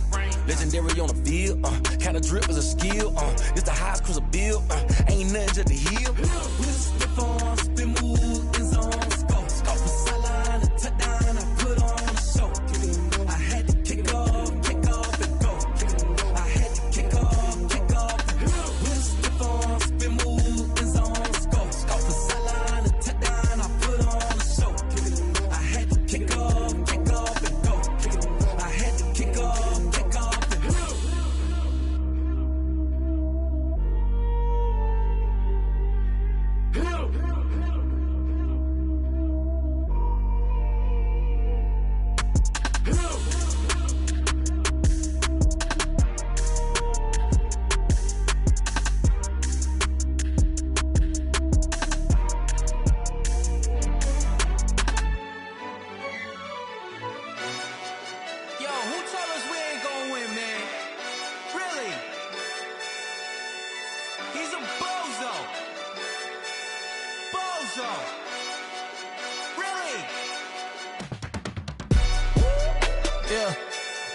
legendary on the field, kind of drip is a skill, it's the highest cruiser bill, ain't nothing just to heal. With a stiff arm, spin move, in zone, go. From sideline to touchdown, I put on a show. I had to kick off and go. I had to kick off and go. With a stiff arm, spin move, in zone, go. From sideline to touchdown, I put on a show. I had to kick off and go. I had to kick off and go.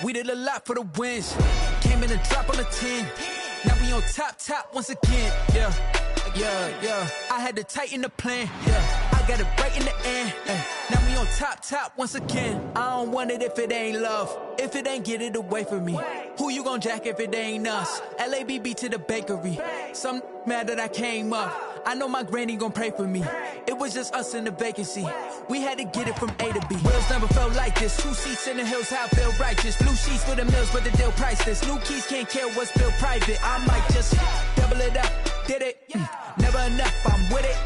We did a lot for the wins. Came in a drop on a 10. Now we on top once again. Yeah. I had to tighten the plan. Yeah. I got it right in the end. Now we on top once again. I don't want it if it ain't love. If it ain't, get it away from me. Who you gon' jack if it ain't us? LABB to the bakery. Some mad that I came up. I know my granny gon' pray for me. It was just us in the vacancy. We had to get it from A to B. Wheels never felt like this. 2 seats in the hills, how I feel righteous. Blue sheets for the mills, but the deal priceless. New keys can't care what's built private. I might just double it up. Did it? Never enough, I'm with it.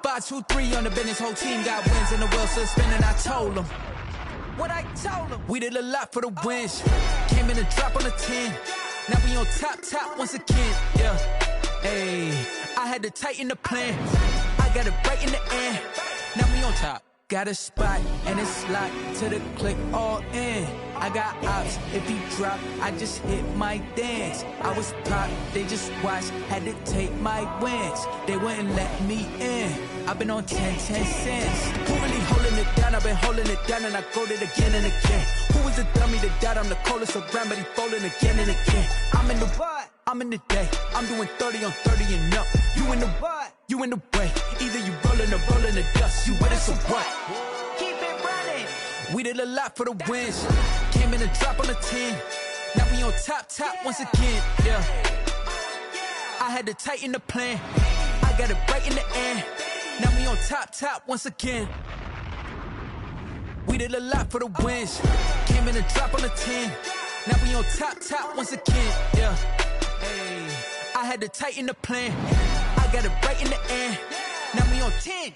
5, 2, 3 on the business. Whole team got wins and the wheels still spinning. I told them what I told them. We did a lot for the wins. Came in a drop on a 10. Now we on top once again. Yeah. Hey, I had to tighten the plan. I got it right in the end. Now we on top. Got a spot and it's locked to the click all in. I got ops, if he drop, I just hit my dance. I was pop, they just watched, had to take my wins. They wouldn't let me in. I've been on 10 cents. Who really holding it down? I've been holding it down and I go it again and again. Who was the dummy that died? I'm the coldest around, but he folding again and again. I'm in the what? I'm in the day. I'm doing 30 on 30 and up. You in the what? You in the way. Either you rolling or rolling the dust. You with us or what? Keep it running. We did a lot for the wins. Came in a drop on a 10. Now we on top once again. Yeah. I had to tighten the plan. I got it right in the end. Now we on top once again. We did a lot for the wins. Came in a drop on a 10. Now we on top once again. Yeah. Hey, I had to tighten the plan. I got it right in the end. Now we on 10.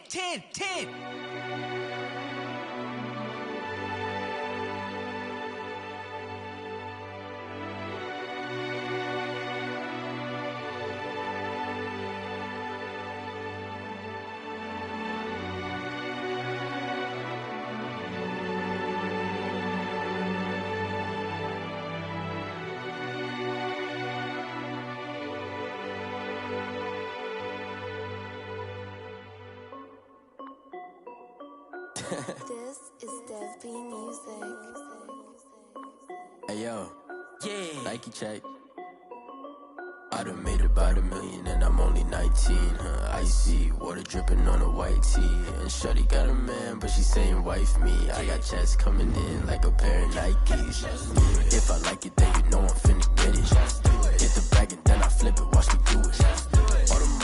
This is Dev B Music. Hey yo, yeah. Nike check. I done made about $1 million and I'm only 19. Icy water dripping on a white tee. And shorty got a man, but she saying wife me. I got checks coming in like a pair of Nikes. If I like it, then you know I'm finna get it. Hit the bag and then I flip it, watch me do it.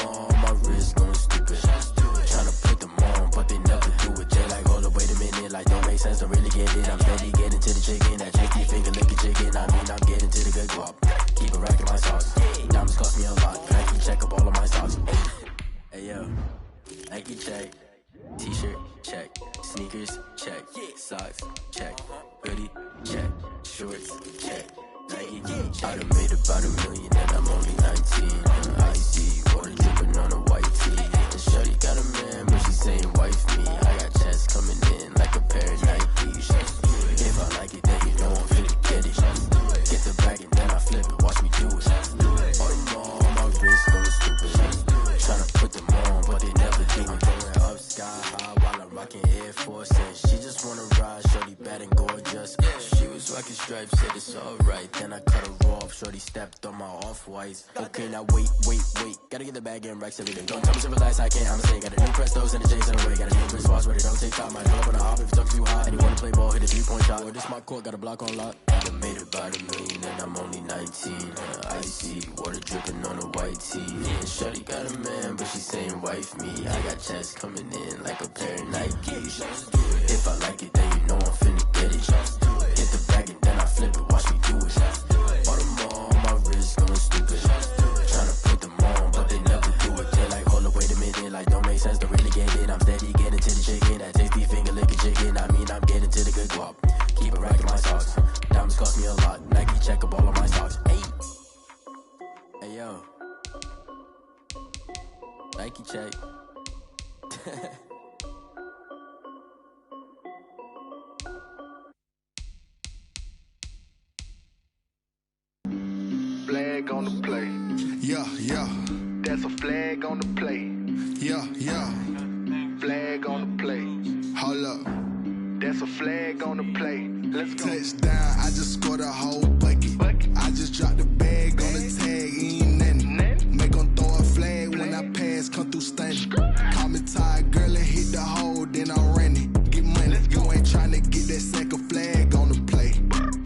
All my wrist going stupid. Tryna put them on, but they never do it. They like, hold up, wait a minute, like don't make sense, don't really get it. I'm steady getting to the chicken, that tricky finger licking chicken. I mean, I'm getting to the good guap. Keep a rack in my socks. Diamonds cost me a lot. Nike check up all of my stocks. Hey yo, Nike check. T-shirt check. Sneakers check. Socks check. Hoodie check. Shorts check. Nike I done made about $1 million and I'm only 19. Icy water dripping on a white tee. And shorty got a man, but she saying wife me. I got checks coming in like a pair of Nikes. If I like it, then you know I'm finna get it. Get the bag and then I flip it, watch me do it. All my wrist going stupid. Tryna put them on, but they never do it. Going up sky high while I'm rocking Air Force. And she just wanna ride, shorty bad and gorgeous. She was rocking stripes, said it's alright. Then I cut her off, shorty stepped on my off-whites. Okay, now wait. Gotta get the bag and racks everything. Don't tell me to relax, I can't, I'm saying. Got a new Prestos and a J's in the way. Got a new Chris Foss ready, don't take time. Might pull up on a hop if it talks too hot. And you wanna play ball, hit a 3-point shot. Or this my court, got a block on lock. I done made about $1 million and I'm only 19. Icy water dripping on a white tee. And shorty got a man, but she saying wife me. I got checks coming in like a pair of Nikes. If I like it, then you know I'm finna get it. Hit the bag and then I flip it, watch me do it. All my wrist going stupid. Tryna put them on, but they never do it. They like, hold up, wait a minute, like don't make sense, don't really get it. I'm steady getting to the chicken, that tasty finger licking chicken. I mean, I'm getting to the good guap. Keep a rack in my socks. Diamonds cost me a lot. Nike check up all of my stocks. Hey yo, Nike check. Flag on the play. Yeah. That's a flag on the play. Yeah. Flag on the play. Hold up. That's a flag on the play. Let's go. Touchdown, I just scored a whole bucket. I just dropped the bag on the tag, ain't nothing. Make 'em throw a flag when I pass, come through stunning. Call me tired, girl, and hit the hole, then I'm running. Get money, you ain't tryna get that second flag on the play.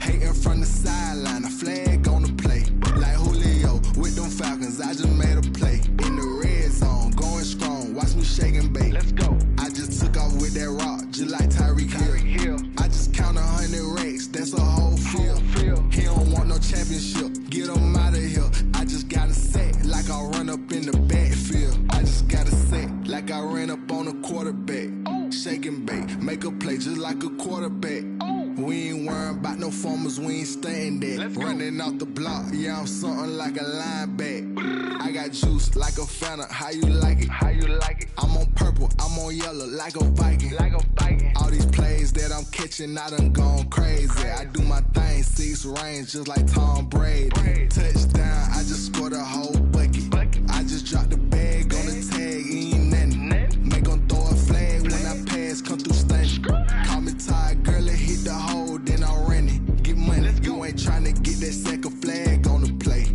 Hating from the sideline, a flag on the play. Like Julio with them Falcons, I just made a play. In the red zone, going strong, watch me shake and bake. Let's go. I just took off with that rock, just like Tyreek Hill. I just count 100 racks, that's a whole field. He don't want no championship, get him out of here. I just got a set, like I run up in the backfield. I just got a set, like I ran up on a quarterback. Shake and bake, make a play just like a quarterback. We ain't worrying about no formers, we ain't staying there. Running off the block, yeah, I'm something like a linebacker. I got juice like a Fanta, how you like it? How you like it? I'm on purple, I'm on yellow, like a Viking. Like a Viking. All these plays that I'm catching, I done gone crazy. I do my thing, 6 range, just like Tom Brady. Touchdown, I just scored a whole bucket. I just dropped the bag on the tag, ain't nothing. Make 'em throw a flag when I pass, come through stunning. Call me tired, girl, and hit the hole, then I'm running. Get money, you ain't tryna get that second flag on the play.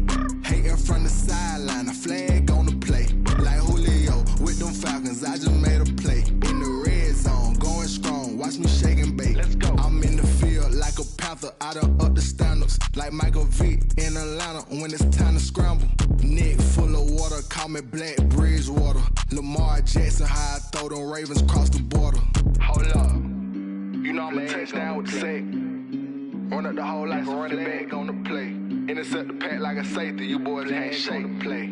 Hating from the sideline, a flag on the play. Like Julio with them Falcons, I just made a play. In the red zone, going strong, watch me shake and bake. Let's go. I'm in the field like a Panther, I done up the standards. Like Michael Vick in Atlanta when it's time to scramble. Neck full of water, call me Black Bridgewater. Lamar Jackson, how I throw them Ravens cross the border. Hold up. You know I'm a touchdown with the sack. Run up the hole like a running back on the play. Intercept the pack like a safety. You boys can't shake the play.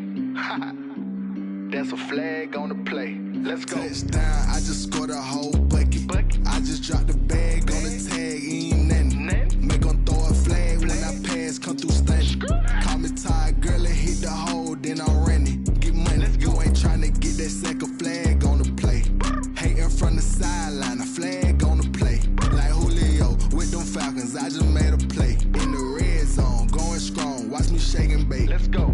That's a flag on the play. Let's go. Touchdown, I just scored a whole bucket. I just dropped the bag on the tag, ain't nothing. Make 'em throw a flag when I pass, come through stunning. Call me tired, girl, and hit the hole, then I'm running. Get money, you ain't tryna get that second flag on the play. Hating from the sideline, a flag on the play. Like Julio with them Falcons, I just made a play. In the red zone, going strong, watch me shake and bake. Let's go.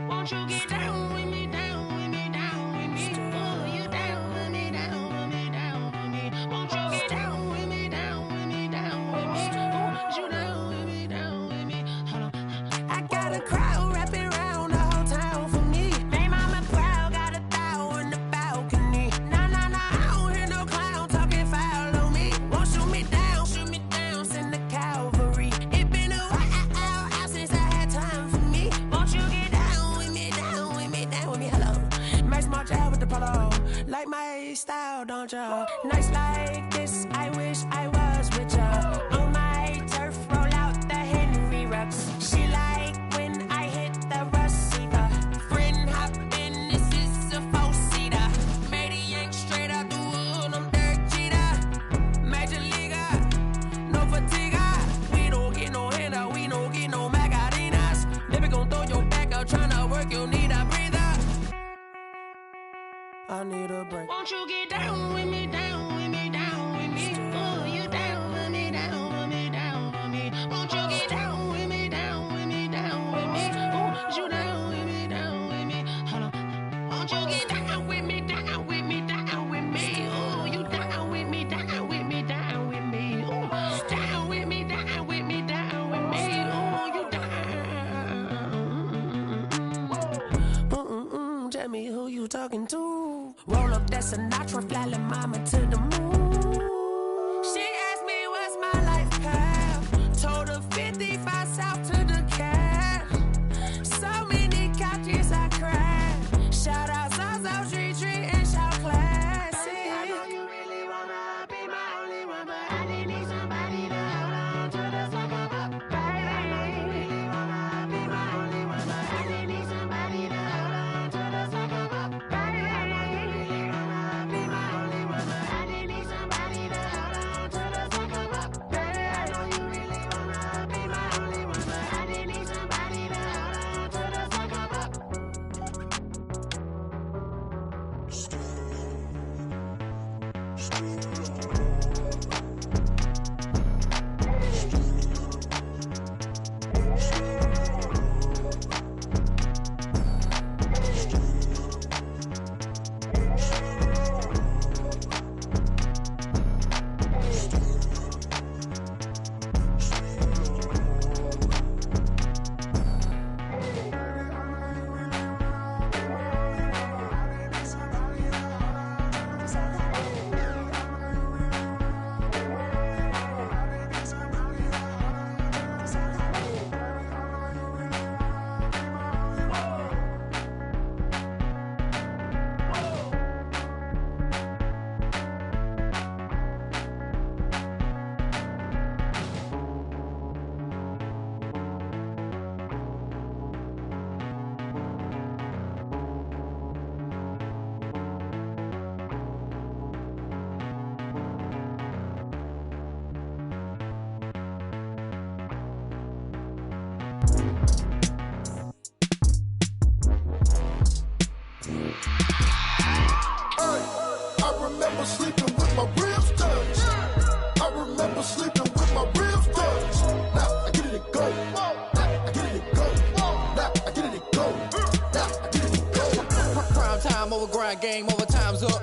Won't you get down with me, down with me, down with me? Oh, you down with me, down with me, down with me. Won't you get down with me, down with me, down with me? Oh, you down with me, down with me? Hold on. I got a crowd wrapping around the whole town for me. Name on my proud, got a thou in the balcony. Nah, nah, nah, I don't hear no clown talking foul on me. Won't shoot me down, send the cavalry. It been a while since I had time for me. Won't you get down with me, down with me, down with me? Hello. Max March out with the polo. Like my style, don't ya? Nights like this, I wish I was with ya. On my turf, roll out the Henry Rux. She like when I hit the receiver. Friend hop in, this is a four-seater. Matey yank straight out the wood, I'm Derek Jeter. Major leaguer, no fatigue. We don't get no handout, we don't get no Macarinas. Never gon' throw your back out, tryna work, you need a breather. I need a break. Won't you get down with me, down with me, down with me? Oh, you down with me, down with me, down with me? Won't you get down with me, down with me, down with me? Oh, you down with me, down with me? Hold on. Won't you get down with me, down with me, down with me? Oh, you down with me, down with me, down with me? Oh, down with me, down with me, down with me? Oh, you down. Tell me who you talking to. Roll up that Sinatra, fly la mama to the moon. She asked me what's my life path. Told her 55 south to the cat. So many couches I cried. Shout out Zazo, Tree Tree, and shout classy. I know you really wanna be my only one, but I didn't need somebody to hold on to the second up. Baby, I know you really wanna be my only one, but I didn't need somebody to hold on to the second up. Baby, I know you really wanna be my only one, but I didn't need somebody to hold on to the second up. Baby, I know you really wanna be my only one, but I didn't need somebody to hold on to the second up. I remember sleeping with my ribs touched. I remember sleeping with my ribs touched. Now I get it and go. Now I get it and go. Now I get it and go. Now I get it and go. Prime time over grind game, over time's up.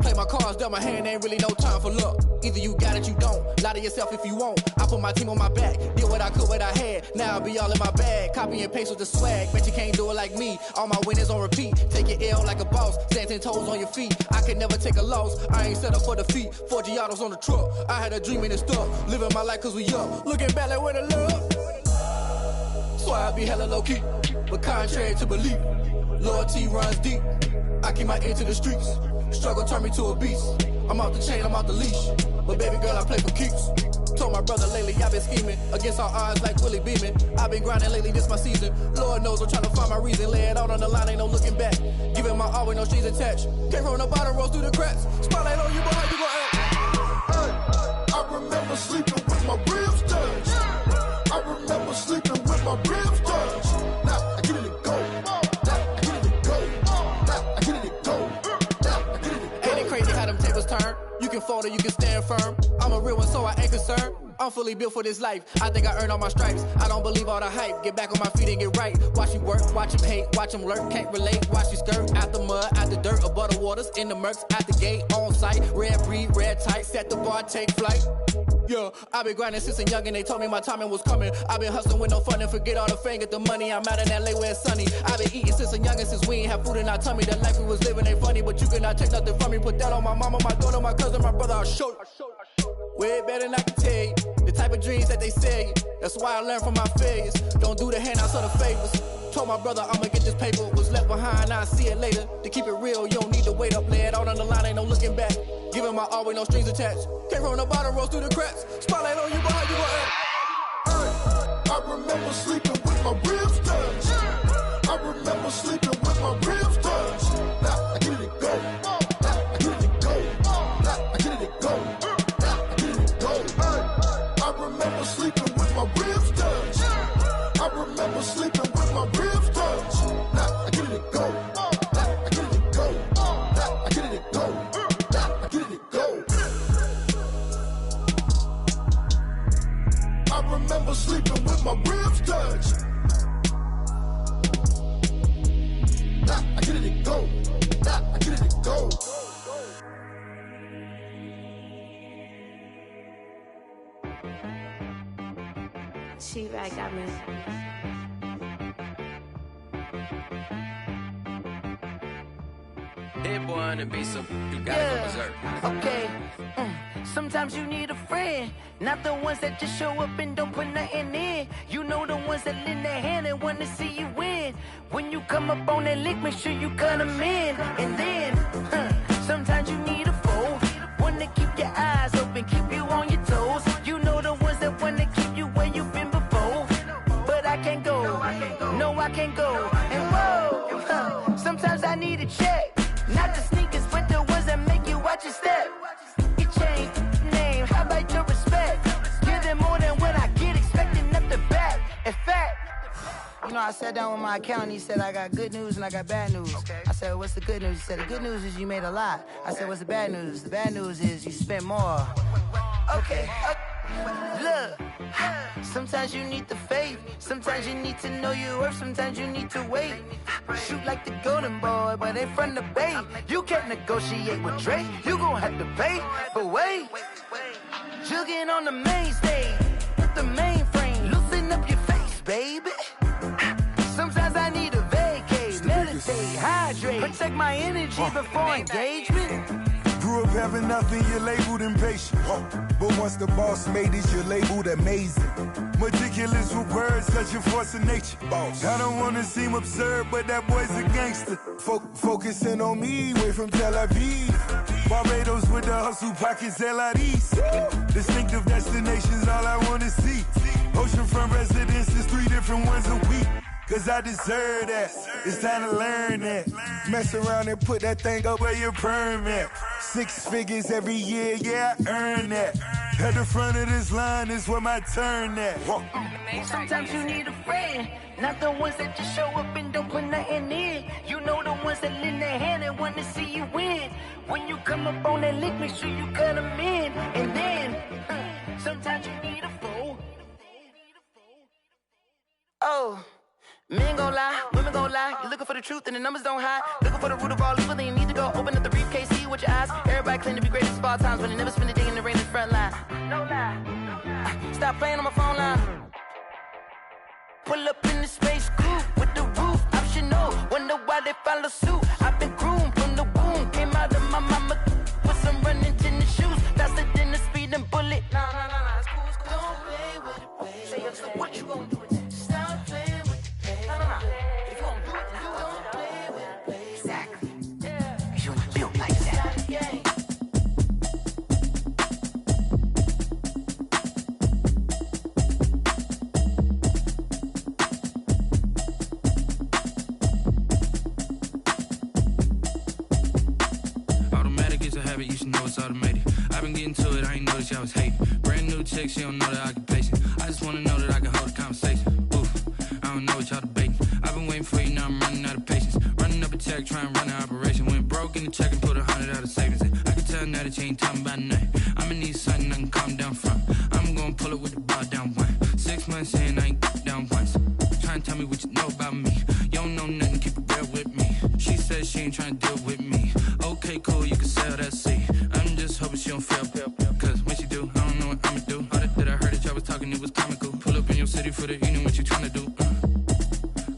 Play my cards, dealt my hand, ain't really no time for luck. Either you got it, you don't. Lie to yourself if you won't. I put my team on my back, did what I could, what I had. Now I'll be all in my bag. Copy and paste with the swag. Bet you can't do it like me. All my winners on repeat. Take your L like a boss. Stand 10 toes on your feet. I can never take a loss. I ain't set up for defeat. 4 Giottos on the truck. I had a dream and it stuck. Living my life cause we up. Looking back like where the love. So I be hella low key. But contrary to belief, loyalty runs deep. I keep my ear to the streets. Struggle turned me to a beast. I'm off the chain, I'm off the leash. But baby girl, I play for keeps. Told my brother lately, I've been scheming. Against all odds like Willie Beeman. I've been grinding lately, this my season. Lord knows I'm trying to find my reason. Lay it out on the line, ain't no looking back. Giving my all with no strings attached. Came from the bottom, rose through the cracks. Spotlight on you, but how you gon' act? I remember sleeping with my ribs touched. I remember sleeping with my ribs touched. Now I get it and go. Now I get it and go. Now I get it and go. Now I get it and go. Ain't it crazy how them tables turn? You can fold or you can stand firm. I'm a real one, so I ain't concerned. I'm fully built for this life. I think I earned all my stripes. I don't believe all the hype. Get back on my feet and get right. Watch you work, watch him hate, watch him lurk. Can't relate, watch you skirt. Out the mud, out the dirt, above the waters, in the murks, out the gate, on site. Red breed, red tight, set the bar, take flight. Yeah, I been grinding since a youngin', they told me my timing was coming. I been hustling with no fun and forget all the fame, get the money. I'm out in LA where it's sunny. I been eating since a youngin', since we ain't have food in our tummy. The life we was living ain't funny, but you cannot take nothing from me. Put that on my mama, my daughter, my cousin, my brother, I'll show you. Way better than I can tell you. The type of dreams that they sell you. That's why I learned from my failures. Don't do the handouts or the favors. Told my brother I'ma get this paper. Was left behind, I'll see it later. To keep it real, you don't need to wait up. Lay it out on the line, ain't no looking back. Giving my all with no strings attached. Came from the bottom, rose through the cracks. Spotlight on you, but how you gon' act? I remember sleeping with my ribs touched. I remember sleeping with my ribs touched. Now I get it and go. Now I get it and go. Now I get it and go. Now I get it and go. I remember sleeping with my ribs touched. I remember sleeping with my ribs touched. Now I get it and go. Now I get it and go. Now I get it and go. Now I get it and go. I remember sleeping with my ribs touched. Now I get it and go. Now I get it and go. She right, got me. Hit boy on the beat, so you gotta go berserk. Okay. Sometimes you need a friend, not the ones that just show up and don't put nothing in. You know the ones that lend their hand and want to see you win. When you come up on that lick, make sure you cut them in. And then, sometimes you need a foe, one to keep your eyes open, keep you on your toes. You know the ones that want to keep you where you've been before. But I can't go, no I can't go. And whoa, sometimes I need a check. Not the sneakers, but the ones that make you watch your step. You change name, how about your respect? Give them more than what I get, expecting up the back. In fact, you know, I sat down with my accountant, he said, I got good news and I got bad news. Okay. I said, what's the good news? He said, the good news is you made a lot. I said, what's the bad news? The bad news is you spent more. Okay. Look, sometimes you need the faith, sometimes you need to know your worth, sometimes you need to wait. Shoot like the golden boy, but ain't from the bay. You can't negotiate with Drake, you gon' have to pay. But wait, jugging on the main stage, with the mainframe, loosen up your face, baby. Sometimes I need a vacate, meditate, hydrate, protect my energy before engagement. Grew up having nothing, you're labeled impatient. But once the boss made it, you're labeled amazing. Meticulous with words, such a force of nature. I don't wanna seem absurd, but that boy's a gangster. Focusing on me, way from Tel Aviv. Barbados with the hustle pockets, LIDs. Distinctive destinations, all I wanna see. Oceanfront residences, 3 different ones a week. Cause I deserve that, it's time to learn that. Mess around and put that thing up where your permit. 6 figures every year, yeah, I earn that. At the front of this line is where my turn at. Sometimes you need a friend, not the ones that just show up and don't put nothing in. You know the ones that lend their hand and want to see you win. When you come up on that lick, make sure you cut them in. And then, sometimes you need a fool. Oh, men gon' lie, women gon' lie. You're looking for the truth and the numbers don't hide. Looking for the root of all evil, then you need to go open up the briefcase, see with your eyes. Everybody claim to be greatest of all times, but they never spend a day in the rain in the front line. No lie. Stop playing on my phone line. Pull up in the space coupe with the roof optional. Wonder why they follow suit. I've been groomed from the womb. Came out of my mama with some running tennis shoes. Faster than the speeding bullet. Nah, it's cool, it's cool. Don't play with it, baby. Say so what you gon' do with it? Stop playing with it, baby. Nah. If you gon' do it, then don't play with it, baby. Exactly. Yeah. Cause you ain't built like that. You should know it's automated. I've been getting to it, I ain't noticed y'all was hating. Brand new chick, she don't know the occupation. I just wanna know that I can hold a conversation. Oof, I don't know what y'all debating. I've been waiting for you, now I'm running out of patience. Running up a check, trying to run an operation. Went broke in the check and put 100 out of savings in. I can tell now that you ain't talking about nothing. I'ma need something I can calm down from. I'm gonna pull it with the bar down one. 6 months in, I ain't down once. Trying to tell me what you know about me. You don't know nothing, keep it real with me. She says she ain't trying to deal with me. Okay, cool, you can sell that seat. I'm just hoping she don't fail. Cause when she do, I don't know what I'ma do. All that I heard that y'all was talking, it was comical. Pull up in your city for the evening, what you tryna do?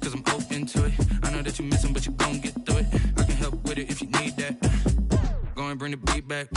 Cause I'm open to it. I know that you missing, but you gon' get through it. I can help with it if you need that. Go and bring the beat back.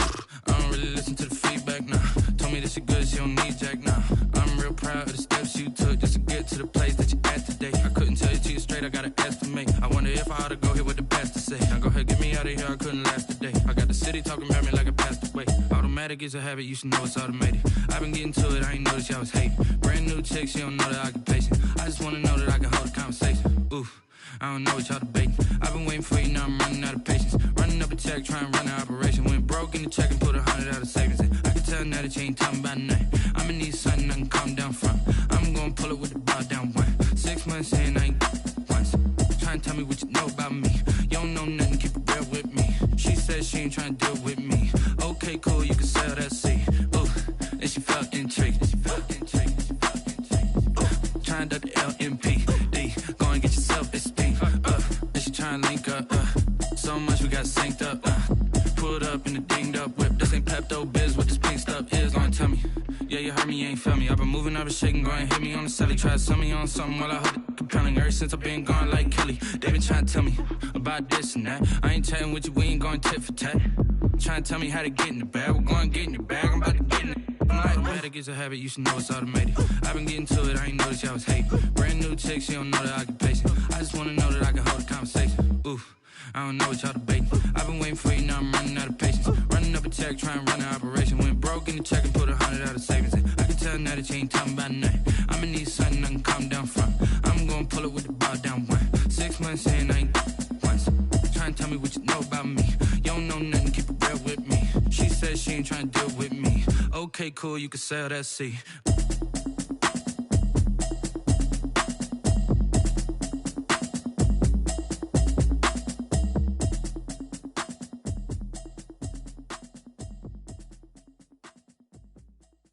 I don't really listen to the feedback, nah. Told me that she good, she don't need jack, nah. I'm real proud of the steps you took just to get to the place that you at today. I couldn't tell you to you straight, I gotta estimate. I wonder if I ought to go here with the best to say. Now go ahead, get me out of here, I couldn't last today. I got the city talking about me like I passed away. Automatic is a habit, you should know it's automated. I've been getting to it, I ain't noticed y'all was hating. Brand new chick, she don't know the occupation. I just wanna know that I can hold a conversation. Oof, I don't know what y'all debating. I've been waiting for you, now I'm running out of patience. Running up a check, trying to run an operation. Went broke in the check and put 100 out of savings in. I can tell now that you ain't talking about nothing. I'ma need something I can calm down from. I'm gonna pull it with the bar down one. 6 months in, I ain't once. Trying to tell me what you know about me. You don't know nothing, keep it real with me. She says she ain't trying to deal with me. Okay, cool, you can sell that seat. Ooh, and she felt intrigued. Trying to duck the LMP. Go and get yourself esteem. And she trying to link up. So much we got synced up. Pulled up in the dinged up whip. This ain't Pepto Biz, what this pink stuff is. Don't tell me. Yeah, you heard me, you ain't feel me. I've been moving, I've been shaking, go and hit me on the celly. Try to sell me on something while I hold it compelling. Ever since I've been gone like Kelly, they been trying to tell me about this and that. I ain't chatting with you, we ain't going tit for tat. Trying to tell me how to get in the bag. We're going to get in the bag, I'm about to get in it. Automatic is a habit, you should know it's automated. I've been getting to it, I ain't noticed y'all was hating. Brand new chick, she don't know the occupation. I just wanna know that I can hold a conversation. Oof, I don't know what y'all debating. I've been waiting for you, now I'm running out of patience. Running up a check, trying to run an operation. Went broke in the check and put 100 out of savings in. I can tell now that you ain't talking about nothing. I'ma need something I can calm down from. I'm gonna pull it with the bar down one. 6 months in, I ain't once. Trying to tell me what you know about me. You don't know nothing, keep it real with me. She says she ain't trying to deal with me. Okay, cool, you can sell that seat.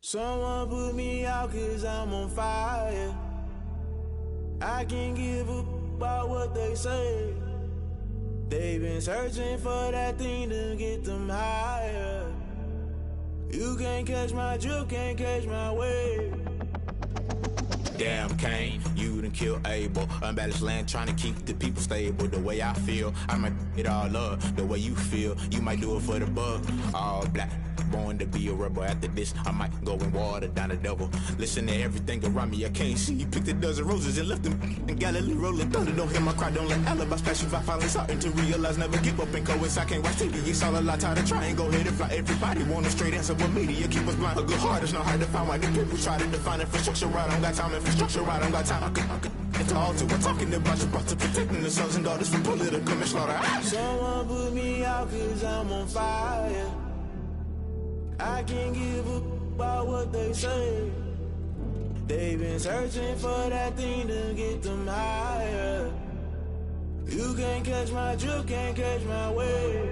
Someone put me out cause I'm on fire. I can't give a about what they say. They've been searching for that thing to get them higher. You can't catch my drift, can't catch my wave. Damn Kane, you done killed Abel. Unbalanced land trying to keep the people stable. The way I feel, I might it all up. The way you feel, you might do it for the buck. All black, born to be a rebel. After this, I might go and water down the devil. Listen to everything around me, I can't see. Picked a dozen roses and left them in Galilee rolling thunder. Don't hear my cry, don't let alibis pass you by. Finally starting to realize, never give up and coincide. Can't watch TV, it's all a lot. Tired of trying, go ahead and fly. Everybody want a straight answer, but media keep us blind. A good heart is not hard to find. Why the people try to define infrastructure right? I don't got time, infrastructure right, I don't got time. I could it's all to. We're talking about you, about to protecting the sons and daughters from political and slaughter. Someone put me out cause I'm on fire. I can't give up about what they say. They've been searching for that thing to get them higher. You can't catch my drift, can't catch my wave.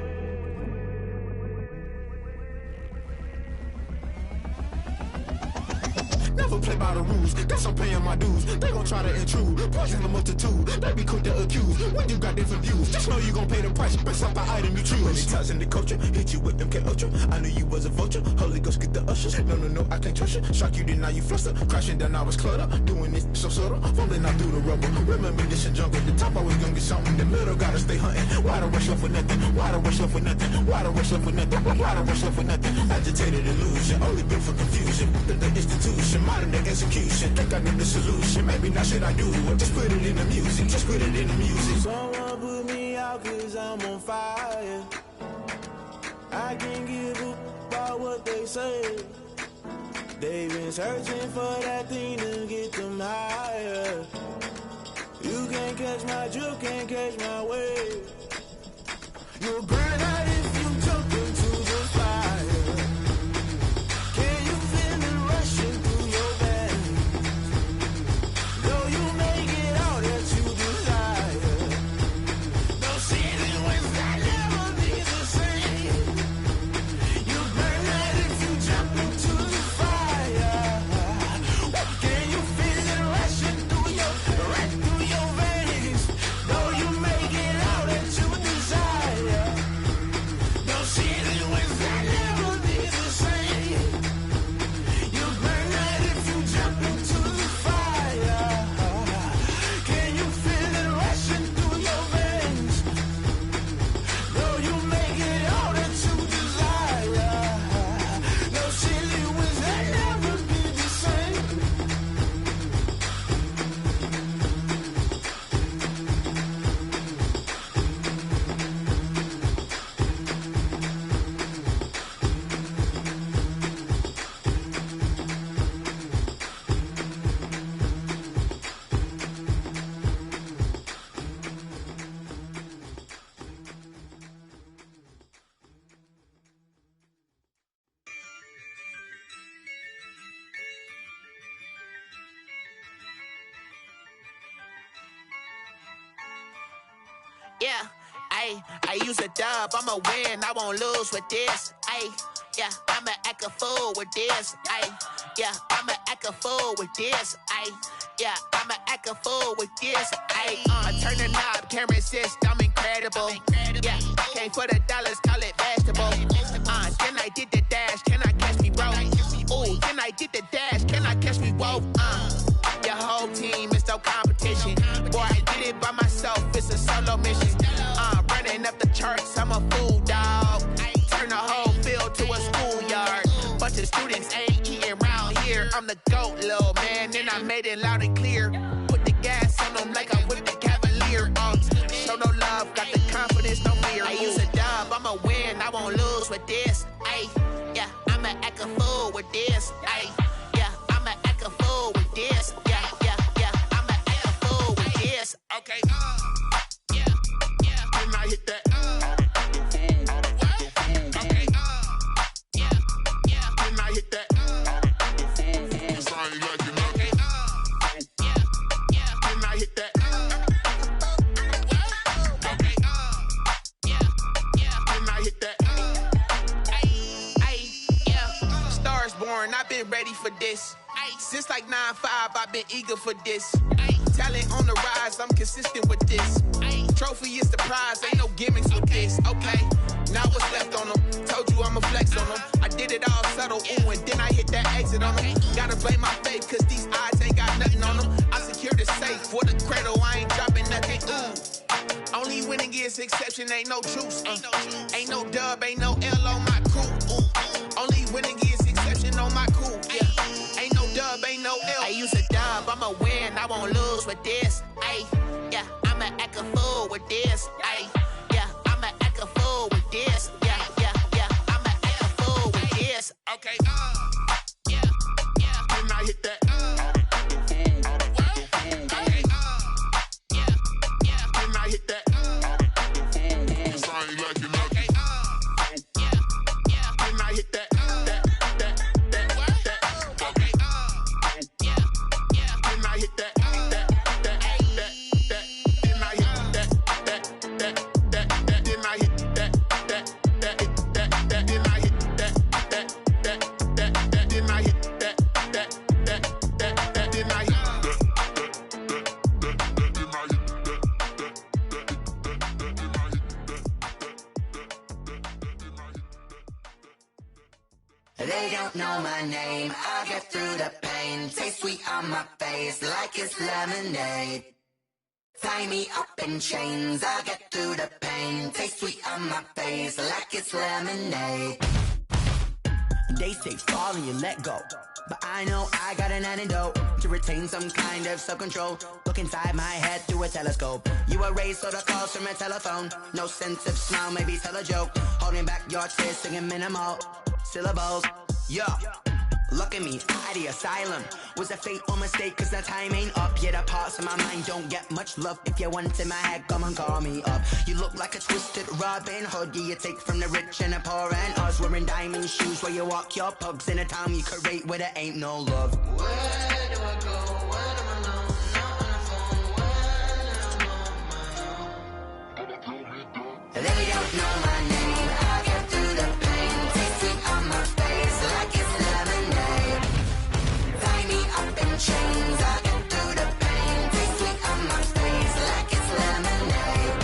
Never play by the rules, guess I'm paying my dues. They gon' try to intrude, poison the multitude. They be quick to accuse when you got different views. Just know you gon' pay the price based off the item you choose. Many times in the culture, hit you with them MK Ultra. I knew you was a vulture, Holy Ghost get the ushers. No, I can't trust you. Shock you, then now you fluster. Crashing down, I was cluttered. Doing this so subtle, fumbling out through the rubble. Remember this in jungle, the top I was gonna get something. The middle gotta stay hunting. Why the rush up for nothing? Why the rush up for nothing? Why the rush up for nothing? Why the rush up for nothing? Agitated illusion, only built for confusion. The institution, modern day execution. Think I know the solution. Maybe now should I do it? Just put it in the music. Just put it in the music. Someone put me out 'cause I'm on fire. I can't give up about what they say. They've been searching for that thing to get them higher. You can't catch my drift, can't catch my wave. You'll burn out if you jump into the fire. Can you feel it rushing through your veins? Though you may get all that you desire. No ceiling when that never be the same. You burn out if you jump into the fire. Can you feel it rushing through your veins? Though you may get all that you desire. No ceiling when that never be the same. You burn out if you jump into the fire. Can you feel it rushing through your veins? Though you may get all that you desire. No ceiling when that never be the same. Yeah, I use a dub, I'ma win, I won't lose with this. Yeah, I'ma act a fool with this. Yeah, I'ma act a fool with this. Yeah, I'ma act a fool with this. Turn the knob, can't resist, I'm incredible. Yeah, came for the dollars, call it vegetable. Then I did the dash, can I catch me, bro? Ooh, then I did the dash, can I catch me, whoa? Your whole team is no competition. Boy, I did it by myself, it's a solo mission. Running up the charts, I'm a fool, dog. Turn the whole field to a schoolyard. Bunch of students ain't eating round here. I'm the GOAT, little man, and I made it loud and clear. Put the gas on them like I whipped the Cavalier. Show no love, got the confidence, no fear. I use a dub, I'ma win, I won't lose with this. Yeah, I'ma act a fool with this. Yeah, I'ma act a fool with this. Yeah, I'ma act a fool with this. Okay. Can I hit that? Okay. Can I hit that? Sound like you know. Okay. Can I hit that? Okay. Can I hit that? Stars born, I've been ready for this. Since like 9-5, I've been eager for this. Talent on the rise, I'm consistent with this. Trophy is the prize, ain't no gimmicks with this. Okay, now what's left on them? Told you I'ma flex on them. I did it all subtle, ooh, and then I hit that exit on them. Gotta blame my faith, cause these odds ain't got nothing on them. I secured the safe for the cradle, I ain't dropping nothing, ooh. Only winning is exception, ain't no truce. Ain't no dub, ain't no L on my crew. Ooh. Only winning is exception on my crew. Yeah, ain't no dub, ain't no L. I use a dub, I'ma win, I won't lose with this. Yeah, I'ma act a fool with this. Yeah, I'ma act a fool with this. Yeah, I'ma act a fool with this. Okay. Can I hit that? Okay. Can I hit that? Sound like you know. Okay. Can I hit that? That. They don't know my name, I get through the pain. Taste sweet on my face like it's lemonade. Tie me up in chains, I get through the pain. Taste sweet on my face like it's lemonade. They say fall and you let go, but I know I got an antidote to retain some kind of self-control. Look inside my head through a telescope. You erase all the calls from a telephone. No sense of smile, maybe tell a joke. Holding back your tears, singing minimal syllables. Yeah, look at me, at the asylum. Was a fate or mistake, cause the time ain't up. Yet the parts of my mind don't get much love. If you want in my head, come and call me up. You look like a twisted Robin Hood. Yeah, you take from the rich and the poor and us. Wearing diamond shoes where you walk your pugs in a town you create where there ain't no love. Where do I go when I'm alone? Not on the phone when I'm on my own. They don't know my name, I get through the pain. Taste sweet on my face like it's lemonade. Tie me up in chains, I get through the pain. Taste sweet on my face like it's lemonade.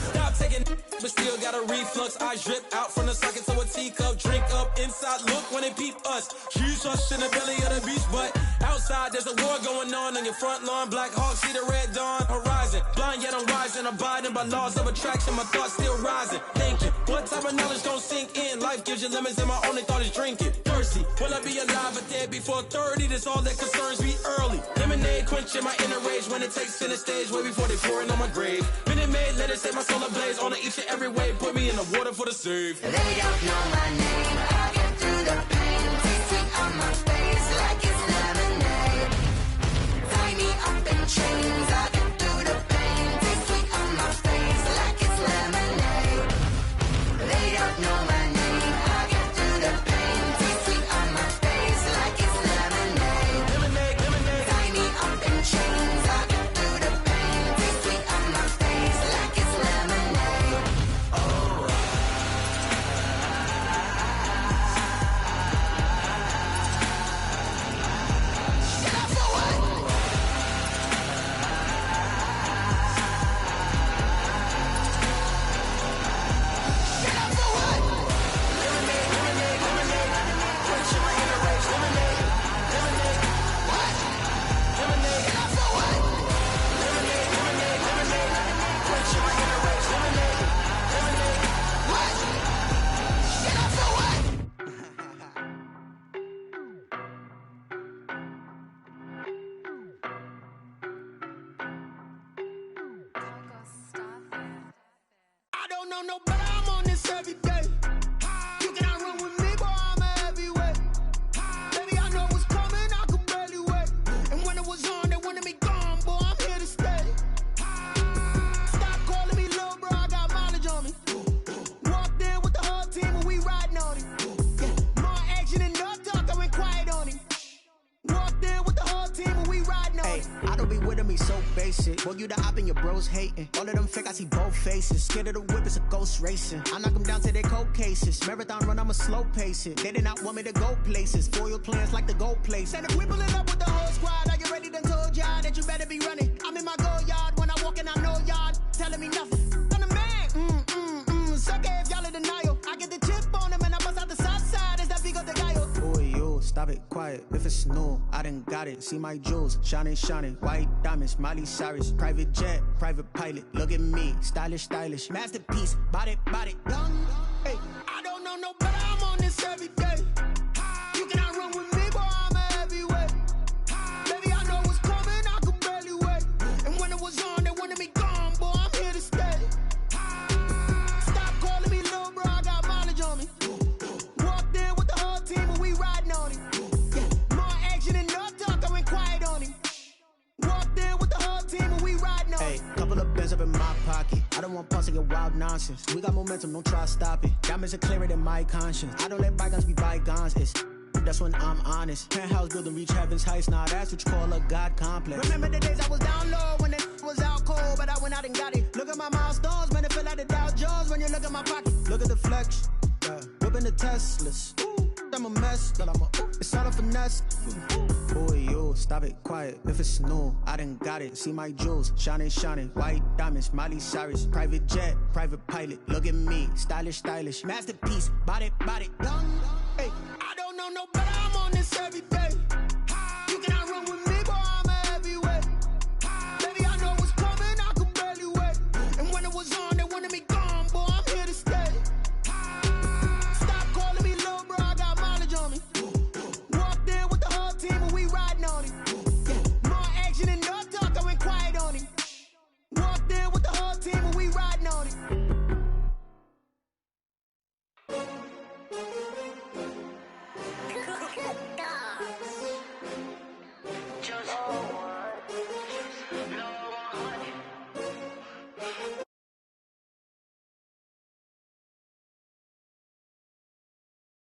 Stop taking, but still got a reflux. I drip out from the socket to a teacup. Drink up inside, look when they peep us. Cheese us in the belly of the beach, but outside there's a war going on your front lawn. Black Hawk, see the red dawn horizon. Blind yet I'm rising, abiding by laws of attraction. My thoughts still rising, thinking what type of knowledge don't sink in. Life gives you lemons and my only thought is drinking. Thirsty, will I be alive or dead before 30? That's all that concerns me early. Lemonade quenching my inner rage when it takes center stage way before they pour it on my grave. Minute Maid, let it set my soul ablaze on each and every way. Put me in the water for the save. They don't know my name, I get through the pain. Taste sweet on my face like it's lemonade. Tie me up in chains, I get through the pain. Taste sweet on my face like it's lemonade. They don't know my name, I get through the pain. Taste sweet on my face like it's lemonade. Lemonade, tie me up in chains, I get through the pain. Taste sweet on my face like it's lemonade. Oh. I don't know no better, I'm on this every day. You cannot run with me, boy, I'm a heavyweight. Baby, I know what's coming, I could barely wait. And when it was on, they wanted me gone, boy, I'm here to stay. Stop calling me little bro, I got mileage on me. Walked in with the whole team and we riding on him. Yeah, more action and no talk, I went quiet on him. Walked in with the whole team and we riding on him. I don't be with me so basic. Boy, you the op and your bros hating. All of them fake, I see both faces. Scared of the whip, it's a ghost racing. I knock them down to their cold cases. Marathon run, I'ma slow pace it. They did not want me to go places. Foil plans like the gold place. And if we pulling up with the whole squad, are you ready? Done told y'all that you better be running. I'm in my go yard when I walk in, I know y'all telling me nothing. I'm the man. Suck it if y'all in denial. I get the chip on them and I bust out the south side. Is that Vigo de Gallo? Boy, yo, stop it, quiet. If it's new, I done got it. See my jewels, shining, shining. White diamonds, Miley Cyrus. Private jet, private pilot. Look at me, stylish, stylish. Masterpiece, body, done. Hey, I don't know no better, I'm on this every day. You cannot run with me, boy, I'm a heavyweight. Baby, I know what's coming, I could barely wait. And when it was on, they wanted me gone, boy, I'm here to stay. Stop calling me little bro, I got mileage on me. Walked in with the whole team and we riding on him. Yeah, more action and no talk, I went quiet on him. Walked in with the whole team and we riding on him. Hey, couple of bands up in my pocket. I don't want pause to get wild nonsense. We got momentum, don't try to stop it. Diamonds are clearer than my conscience. I don't let bygones be bygones. It's that's when I'm honest. Penthouse building, reach heaven's heights. Nah, that's what you call a God complex. Remember the days I was down low when it was out cold, but I went out and got it. Look at my milestones, man, it feel like the Dow Jones when you look at my pocket. Look at the flex, whipping the Teslas. I'm a mess, but it's all a finesse. Boy, yo, stop it, quiet. If it's new, I done got it. See my jewels, shining, shining. White diamonds, Miley Cyrus. Private jet, private pilot. Look at me, stylish, stylish. Masterpiece, body, done.